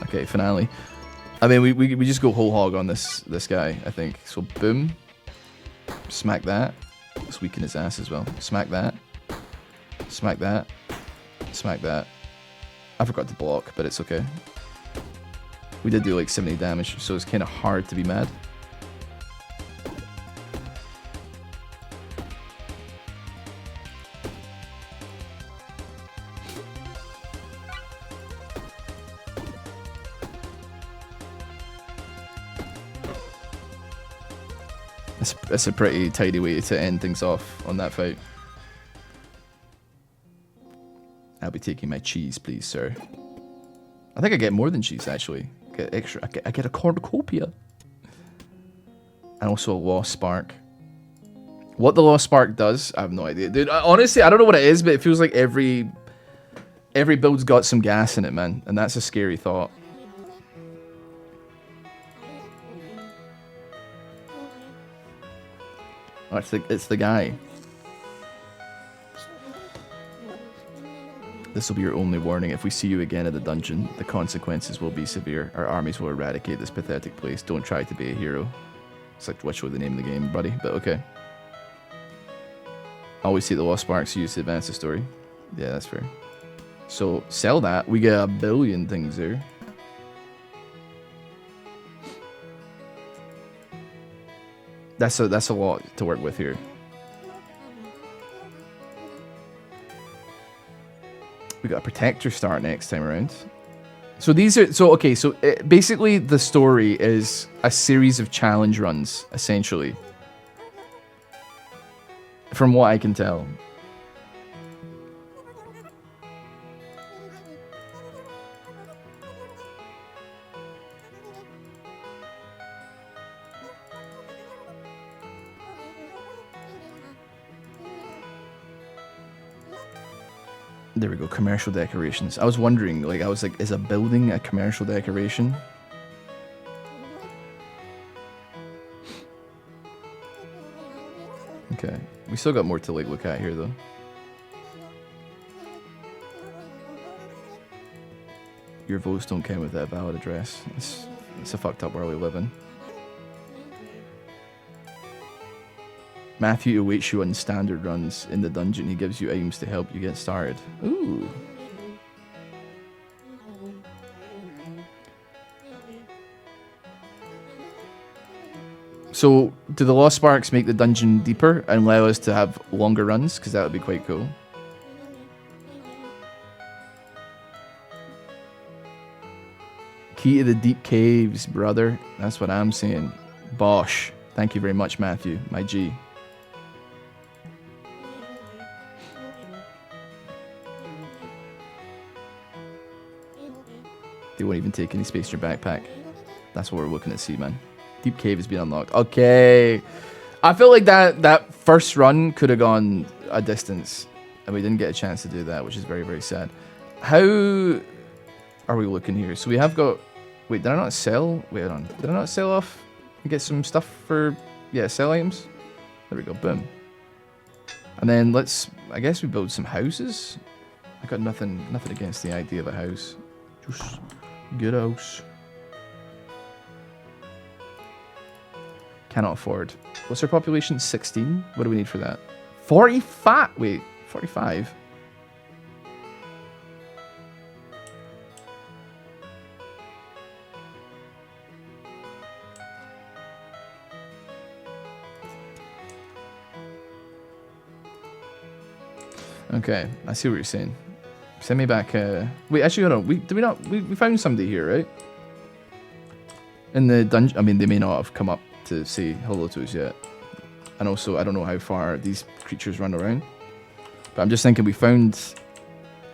Okay, finale. I mean, we just go whole hog on this guy, I think. So boom, smack that. Let's weaken his ass as well. Smack that. Smack that. Smack that. I forgot to block, but it's okay. We did do like 70 damage, so it's kind of hard to be mad. It's a pretty tidy way to end things off on that fight. I'll be taking my cheese, please, sir. I think I get more than cheese, actually. I get extra. I get a cornucopia. And also a lost spark. What the lost spark does, I have no idea. Dude, honestly, I don't know what it is, but it feels like every build's got some gas in it, man. And that's a scary thought. Oh, it's the guy. This will be your only warning. If we see you again at the dungeon, the consequences will be severe. Our armies will eradicate this pathetic place. Don't try to be a hero. It's like literally the name of the game, buddy, but okay. Always see the lost sparks used to advance the story. Yeah, that's fair. So, sell that. We get 1 billion things there. That's a lot to work with here. We got a protector start next time around. So these are okay. So basically, the story is a series of challenge runs, essentially, from what I can tell. There we go, commercial decorations. I was wondering, like, is a building a commercial decoration? Okay, we still got more to like look at here though. Your votes don't count with that valid address. It's a fucked up world we live in. Matthew awaits you on standard runs in the dungeon. He gives you items to help you get started. Ooh. So, do the Lost Sparks make the dungeon deeper and allow us to have longer runs? Because that would be quite cool. Key to the deep caves, brother. That's what I'm saying. Bosh. Thank you very much, Matthew, my G. They won't even take any space in your backpack. That's what we're looking to see, man. Deep cave has been unlocked. Okay. I feel like that first run could have gone a distance, and we didn't get a chance to do that, which is very, very sad. How are we looking here? So we have got... Wait, did I not sell? Wait, hold on. Did I not sell off and get some stuff for... Yeah, sell items? There we go. Boom. And then let's... I guess we build some houses. I got nothing against the idea of a house. Just... Good house. Cannot afford. What's our population? 16? What do we need for that? 45? Wait, 45? Okay, I see what you're saying. Send me back. Wait, actually, hold on. We found somebody here, right? In the dungeon. I mean, they may not have come up to say hello to us yet. And also, I don't know how far these creatures run around. But I'm just thinking we found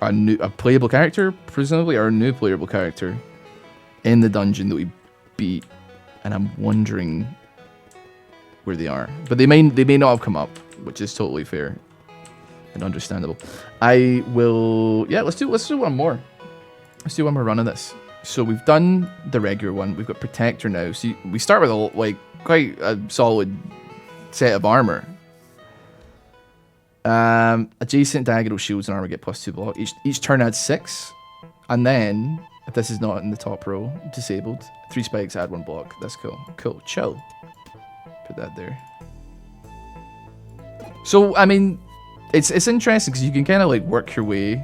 a playable character, presumably, or a new playable character in the dungeon that we beat. And I'm wondering where they are. But they may not have come up, which is totally fair. And understandable. I will. Yeah, let's do one more. Let's do one more run of this. So we've done the regular one. We've got protector now. So we start with quite a solid set of armor. Adjacent diagonal shields and armor get +2 block. Each turn adds 6, and then if this is not in the top row, disabled. 3 spikes add 1 block. That's cool. Cool. Chill. Put that there. So I mean. It's interesting because you can kind of like work your way.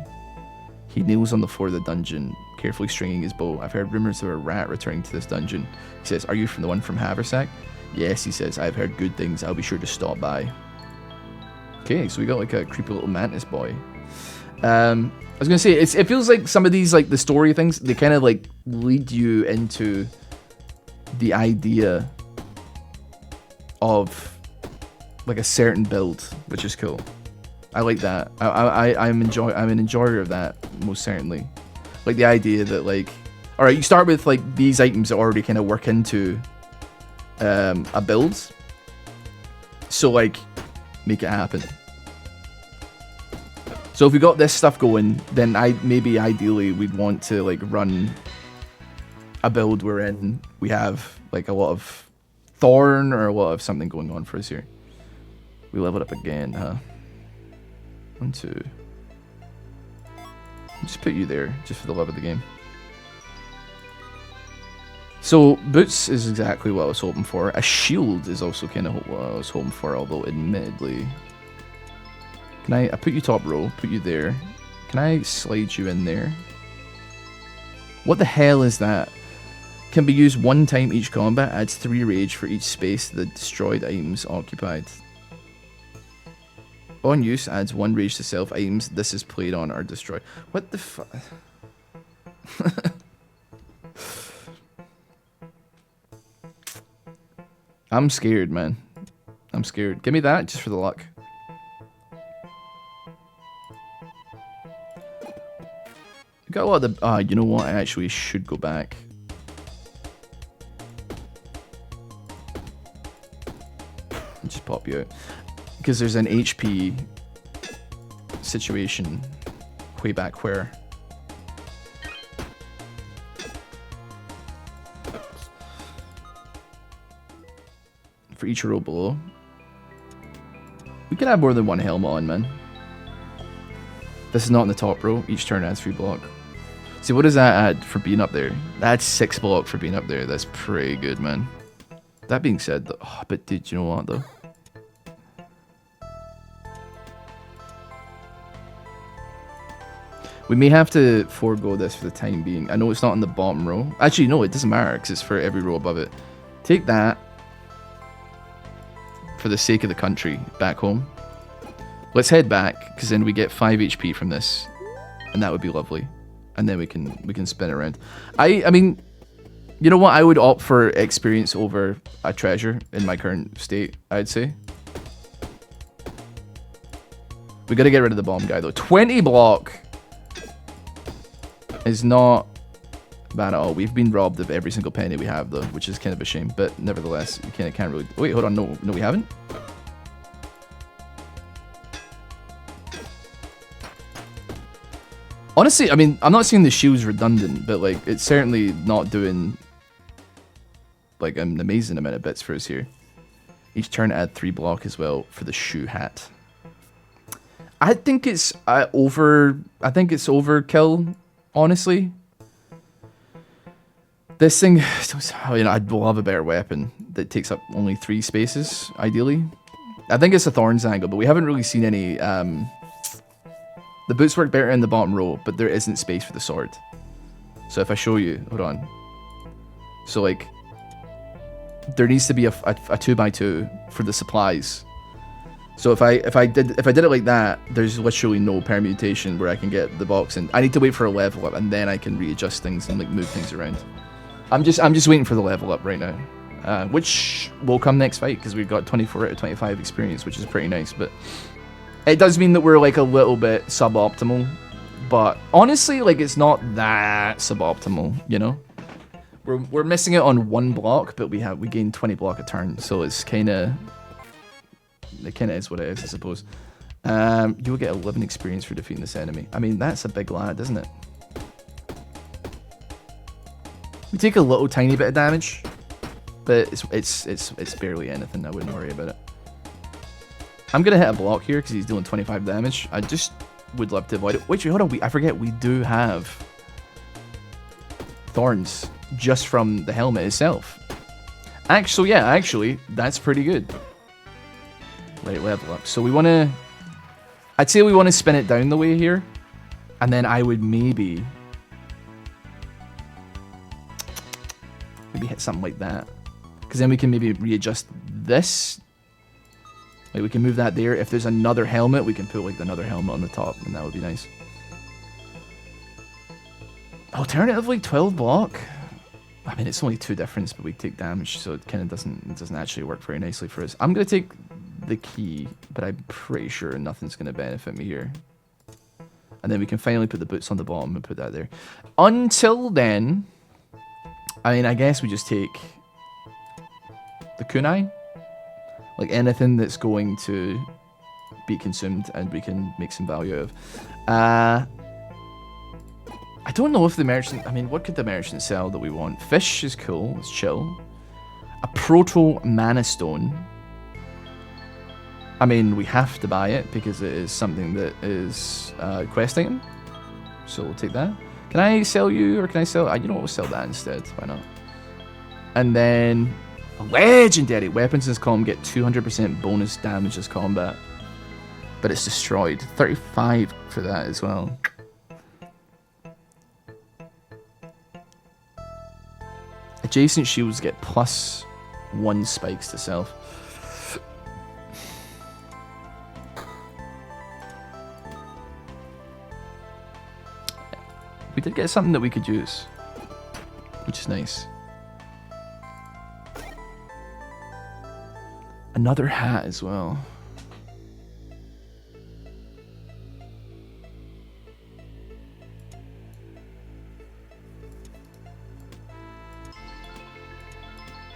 He kneels on the floor of the dungeon, carefully stringing his bow. I've heard rumors of a rat returning to this dungeon. He says, "Are you from the one from Haversack?" Yes, he says. I've heard good things. I'll be sure to stop by. Okay, so we got like a creepy little mantis boy. I was gonna say it feels like some of these like the story things they kind of like lead you into the idea of like a certain build, which is cool. I like that. I'm an enjoyer of that, most certainly. Like the idea that like, all right, you start with like these items that already kind of work into a build. So like, make it happen. So if we got this stuff going, then maybe ideally we'd want to like run a build wherein we have like a lot of thorn or a lot of something going on for us here. We level up again, huh? 1, 2. Just put you there, just for the love of the game. So, boots is exactly what I was hoping for. A shield is also kind of what I was hoping for, although admittedly... Can I put you top row, put you there. Can I slide you in there? What the hell is that? Can be used 1 time each combat, adds 3 rage for each space the destroyed items occupied. On use, adds 1 rage to self items. This is played on or destroyed. What the fuck? I'm scared, man. I'm scared. Give me that just for the luck. Got a lot of the... you know what? I actually should go back. Just pop you out. Because there's an HP situation way back where... For each row below. We could have more than 1 helmet on, man. This is not in the top row. Each turn adds 3 block. See, what does that add for being up there? That's 6 block for being up there. That's pretty good, man. That being said, though, but dude, you know what, though? We may have to forego this for the time being. I know it's not in the bottom row. Actually, no, it doesn't matter because it's for every row above it. Take that for the sake of the country back home. Let's head back because then we get 5 HP from this, and that would be lovely. And then we can spin it around. I mean, you know what? I would opt for experience over a treasure in my current state. I'd say. We got to get rid of the bomb guy though. 20 block. Is not bad at all. We've been robbed of every single penny we have though, which is kind of a shame, but nevertheless, we can't really... Wait, hold on, no we haven't? Honestly, I mean, I'm not saying the shield's redundant, but like, it's certainly not doing like an amazing amount of bits for us here. Each turn add 3 block as well for the shoe hat. I think it's overkill. Honestly, This thing, you know, I'd love a better weapon that takes up only 3 spaces, ideally. I think it's a Thorns angle, but we haven't really seen any. The boots work better in the bottom row, but there isn't space for the sword. So if I show you, hold on. So like, there needs to be a 2x2 for the supplies. So if I did it like that, there's literally no permutation where I can get the box in. I need to wait for a level up, and then I can readjust things and like move things around. I'm just waiting for the level up right now, which will come next fight because we've got 24 out of 25 experience, which is pretty nice. But it does mean that we're like a little bit suboptimal. But honestly, like it's not that suboptimal, you know. We're missing it on 1 block, but we gain 20 block a turn, so it's kind of. It kind of is what it is, I suppose. You'll get 11 experience for defeating this enemy. I mean, that's a big lad, isn't it? We take a little tiny bit of damage, but it's barely anything. I wouldn't worry about it. I'm gonna hit a block here because he's doing 25 damage. I just would love to avoid it. Wait, hold on. I forget we do have thorns just from the helmet itself. Actually, yeah, actually, that's pretty good. Right, level up. So we want to... I'd say we want to spin it down the way here. And then I would maybe hit something like that. Because then we can maybe readjust this. Like we can move that there. If there's another helmet, we can put like another helmet on the top. And that would be nice. Alternatively, 12 block. I mean, it's only 2 difference, but we take damage. So it kind of doesn't actually work very nicely for us. I'm going to take the key, but I'm pretty sure nothing's going to benefit me here. And then we can finally put the boots on the bottom and put that there. Until then, I mean, I guess we just take the kunai. Like anything that's going to be consumed and we can make some value of. I don't know if the merchant... I mean, what could the merchant sell that we want? Fish is cool. It's chill. A proto mana stone. I mean, we have to buy it because it is something that is a quest item. So we'll take that. Can I sell you, or can I sell... You know what, we'll sell that instead. Why not? And then... Legendary weapons in this column get 200% bonus damage as combat. But it's destroyed. 35 for that as well. Adjacent shields get +1 spikes to self. We did get something that we could use, which is nice. Another hat as well.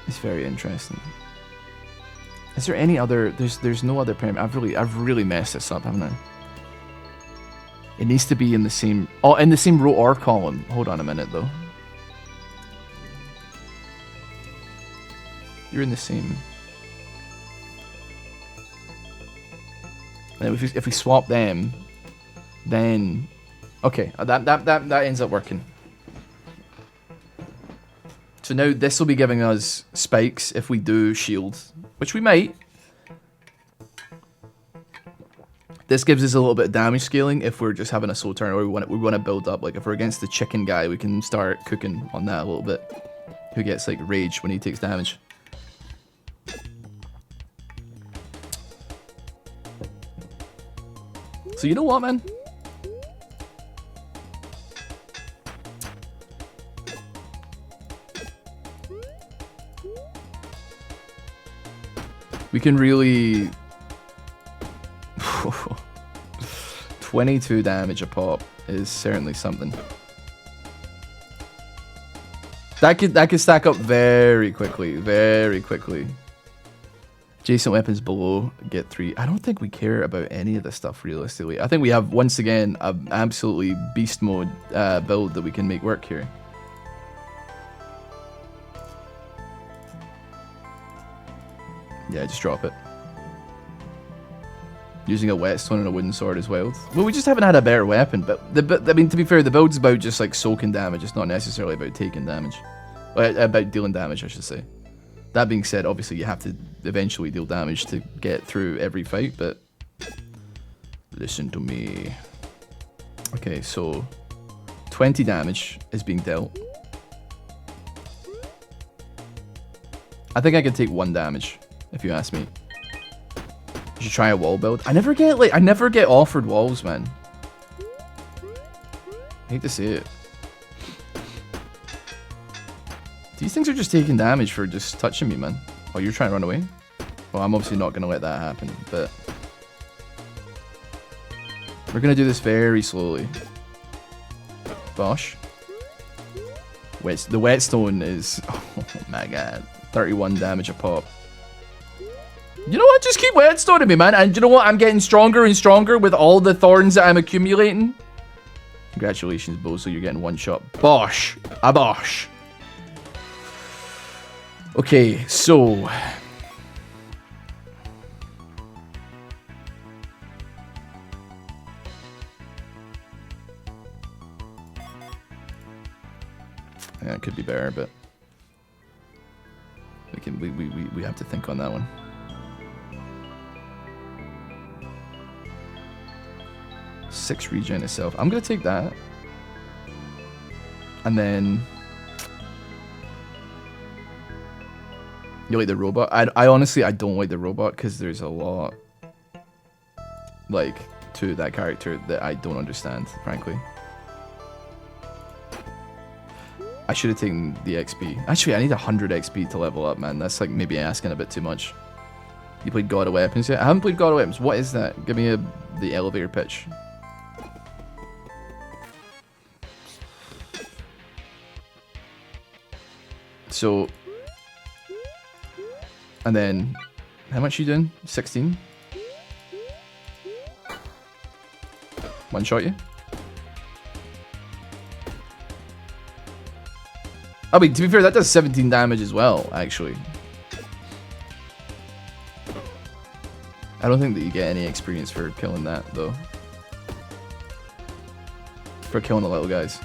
It's very interesting. Is there any other? There's no other pyramid. I've really messed this up, haven't I? It needs to be in the same... Oh, in the same row or column. Hold on a minute, though. You're in the same... And if we swap them, then... Okay, that ends up working. So now this will be giving us spikes if we do shield, which we might. This gives us a little bit of damage scaling if we're just having a slow turn, or we want to build up. Like if we're against the chicken guy, we can start cooking on that a little bit. Who gets like rage when he takes damage. So you know what, man? We can really... 22 damage a pop is certainly something. That could stack up very quickly, very quickly. Adjacent weapons below get 3. I don't think we care about any of this stuff realistically. I think we have, once again, an absolutely beast mode build that we can make work here. Yeah, just drop it. Using a whetstone and a wooden sword as well. Well, we just haven't had a better weapon, but I mean, to be fair, the build's about just like soaking damage. It's not necessarily about taking damage. About dealing damage, I should say. That being said, obviously you have to eventually deal damage to get through every fight, but listen to me. Okay, so 20 damage is being dealt. I think I can take 1 damage, if you ask me. You should try a wall build. I never get offered walls, man. I hate to see it. These things are just taking damage for just touching me, man. Oh, you're trying to run away? Well, I'm obviously not going to let that happen, but... we're going to do this very slowly. Bosh. The whetstone is... oh my god. 31 damage a pop. You know what? Just keep whetstoning me, man. And you know what? I'm getting stronger and stronger with all the thorns that I'm accumulating. Congratulations, Bozo. You're getting 1 shot. Bosh. A bosh. Okay, so... yeah, it could be better, but... we have to think on that one. Six regen itself. I'm gonna take that. And then... you like the robot? I honestly, I don't like the robot because there's a lot, like, to that character that I don't understand, frankly. I should have taken the XP. Actually, I need 100 XP to level up, man. That's like maybe asking a bit too much. You played God of Weapons yet? I haven't played God of Weapons. What is that? Give me the elevator pitch. So... and then, how much are you doing? 16? One shot you? I mean, to be fair, that does 17 damage as well, actually. I don't think that you get any experience for killing that, though. For killing the little guys.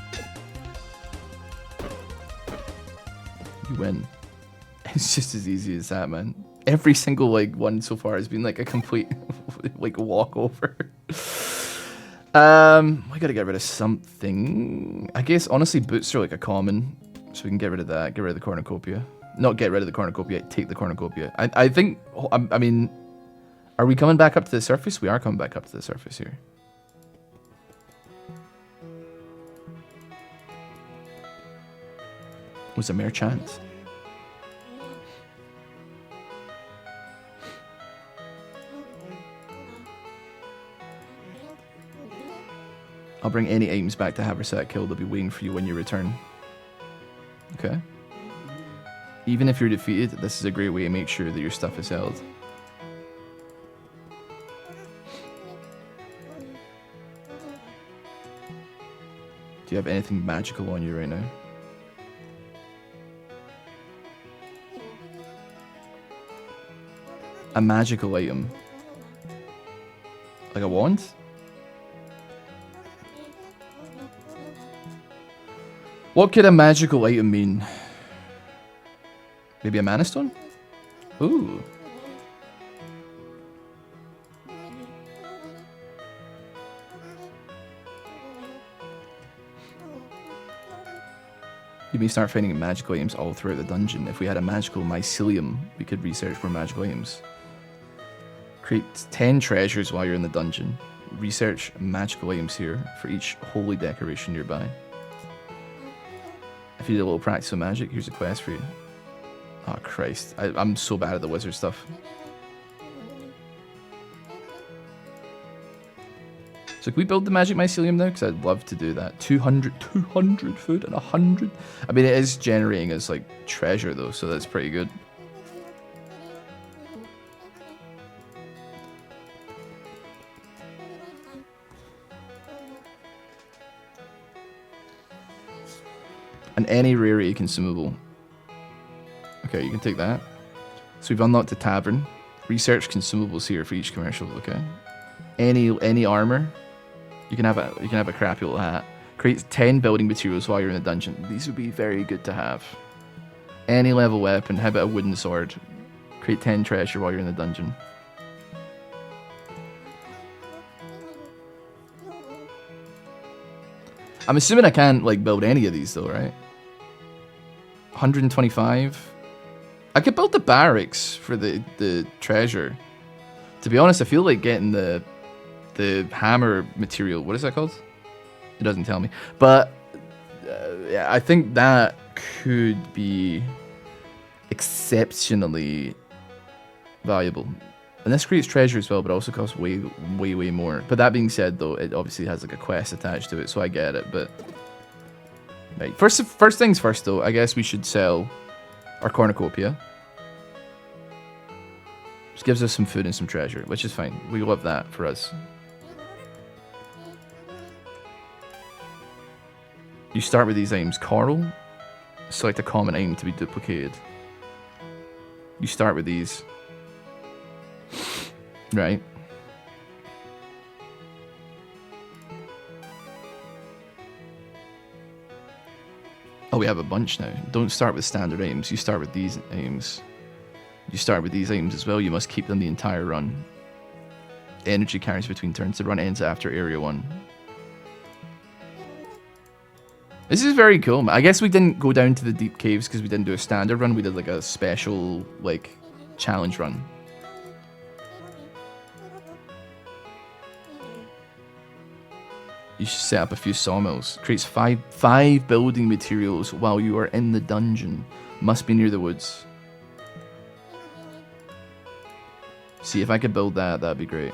You win. It's just as easy as that, man. Every single, like, one so far has been, like, a complete, like, walkover. I gotta get rid of something. I guess, honestly, boots are, like, a common. So we can get rid of that. Get rid of the cornucopia. Not get rid of the cornucopia, take the cornucopia. I think, I mean, are we coming back up to the surface? We are coming back up to the surface here. Was a mere chance. I'll bring any items back to Haversack Hill. They'll be waiting for you when you return. Okay. Even if you're defeated, this is a great way to make sure that your stuff is held. Do you have anything magical on you right now? A magical item. Like a wand? What could a magical item mean? Maybe a mana stone? Ooh. You may start finding magical items all throughout the dungeon. If we had a magical mycelium, we could research for magical items. Create 10 treasures while you're in the dungeon. Research magical items here for each holy decoration nearby. If you did a little practice of magic, here's a quest for you. Oh, Christ. I'm so bad at the wizard stuff. So can we build the magic mycelium now? Because I'd love to do that. 200 food and 100. I mean, it is generating as, like, treasure, though, so that's pretty good. And any rarity consumable. Okay, you can take that. So we've unlocked the tavern. Research consumables here for each commercial. Okay. Any armor. You can have a crappy little hat. Create 10 building materials while you're in the dungeon. These would be very good to have. Any level weapon. How about a wooden sword? Create 10 treasure while you're in the dungeon. I'm assuming I can't like build any of these though, right? 125. I could build the barracks for the treasure. To be honest, I feel like getting the hammer material. What is that called? It doesn't tell me. But yeah, I think that could be exceptionally valuable. And this creates treasure as well, but it also costs way more. But that being said, though, it obviously has like a quest attached to it, so I get it. But right, first things first, though, I guess we should sell our cornucopia. Just gives us some food and some treasure, which is fine. We love that for us. You start with these items. Coral. Select a common item to be duplicated. You start with these. Right. Oh, we have a bunch now. Don't start with standard items. You start with these items. You start with these items as well. You must keep them the entire run. Energy carries between turns. The run ends after area 1. This is very cool. I guess we didn't go down to the deep caves because we didn't do a standard run. We did like a special like challenge run. You should set up a few sawmills. Creates five building materials while you are in the dungeon. Must be near the woods. See, if I could build that, that'd be great.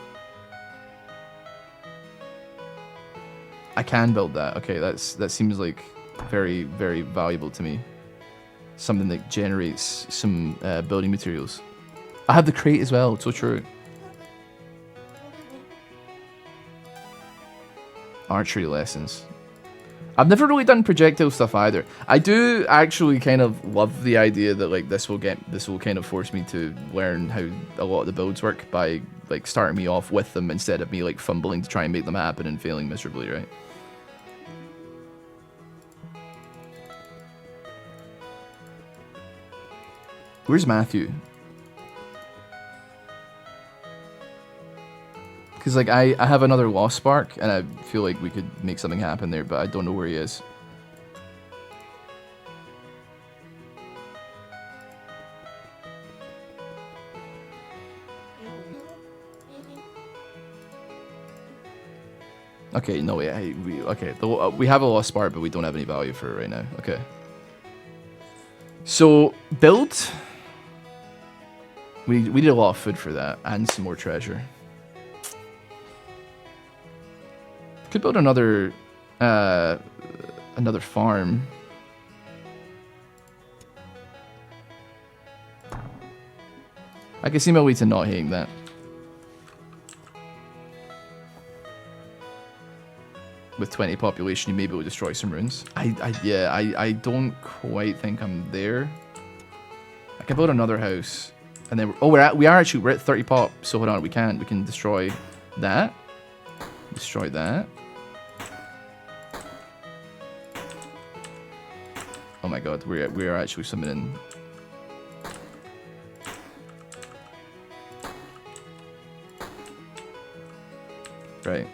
I can build that. Okay, that seems like very valuable to me. Something that generates some building materials. I have the crate as well. So true. Archery lessons. I've never really done projectile stuff either. I do actually kind of love the idea that like this will kind of force me to learn how a lot of the builds work by like starting me off with them instead of me like fumbling to try and make them happen and failing miserably, right? Where's Matthew? Because like I have another lost spark and I feel like we could make something happen there, but I don't know where he is. Okay, no way. We have a lost spark, but we don't have any value for it right now. Okay. So build. We need a lot of food for that and some more treasure. Could build another farm. I can see my way to not hating that. With 20 population, you may be able to destroy some runes. I don't quite think I'm there. I can build another house, and then we're at 30 pop. So hold on, we can destroy that. Destroy that. Oh my god, we are actually summoning. Right.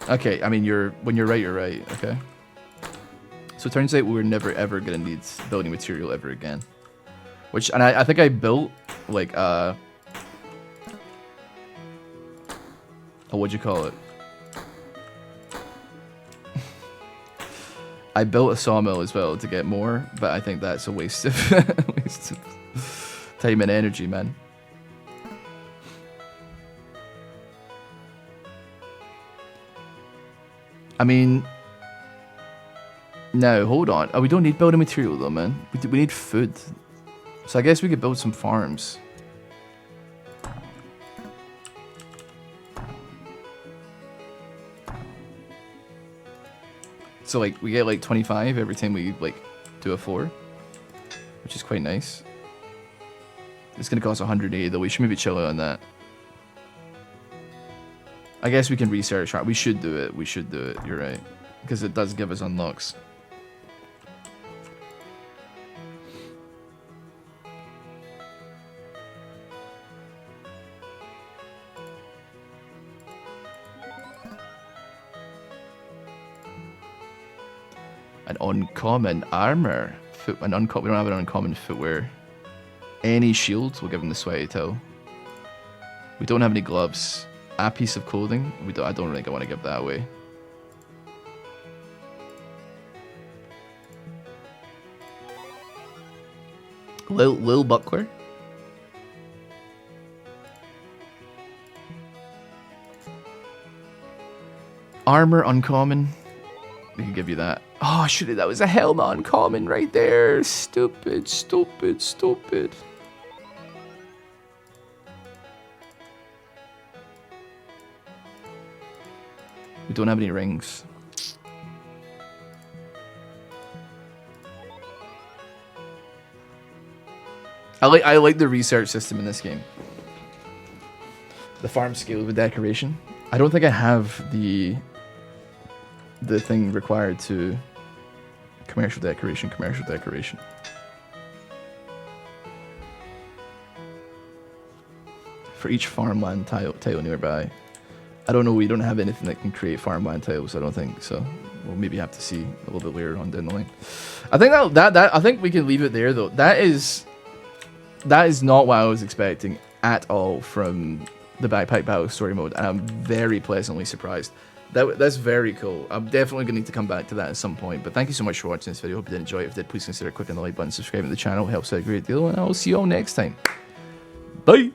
Okay, I mean when you're right, you're right. Okay. So it turns out we're never ever gonna need building material ever again. Which, and I think I built like what'd you call it? I built a sawmill as well to get more, but I think that's a waste of waste of time and energy, man. I mean, no, hold on. Oh, we don't need building material though, man. We need food. So I guess we could build some farms. So like we get like 25 every time we like do a floor, which is quite nice. It's gonna cost 180 though. We should maybe chill out on that. I guess we can research. We should do it. We should do it. You're right. Because it does give us unlocks. An uncommon armor. We don't have an uncommon footwear. Any shield, we'll give him the sweaty toe. We don't have any gloves. A piece of clothing. I don't think I want to give that away. Lil Buckler. Armor uncommon. We can give you that. Oh, shoot, that was a helmet uncommon right there. Stupid, stupid, stupid. We don't have any rings. I like the research system in this game. The farm scale with decoration. I don't think I have the thing required to commercial decoration. For each farmland tile nearby. I don't know, we don't have anything that can create farmland tiles, I don't think, so we'll maybe have to see a little bit later on down the line. I think I think we can leave it there though. That is not what I was expecting at all from the Backpack Battle story mode, and I'm very pleasantly surprised. That's very cool. I'm definitely going to need to come back to that at some point, but thank you so much for watching this video. Hope you did enjoy it. If you did, please consider clicking the like button, subscribing to the channel. It helps out a great deal, and I will see you all next time. Bye!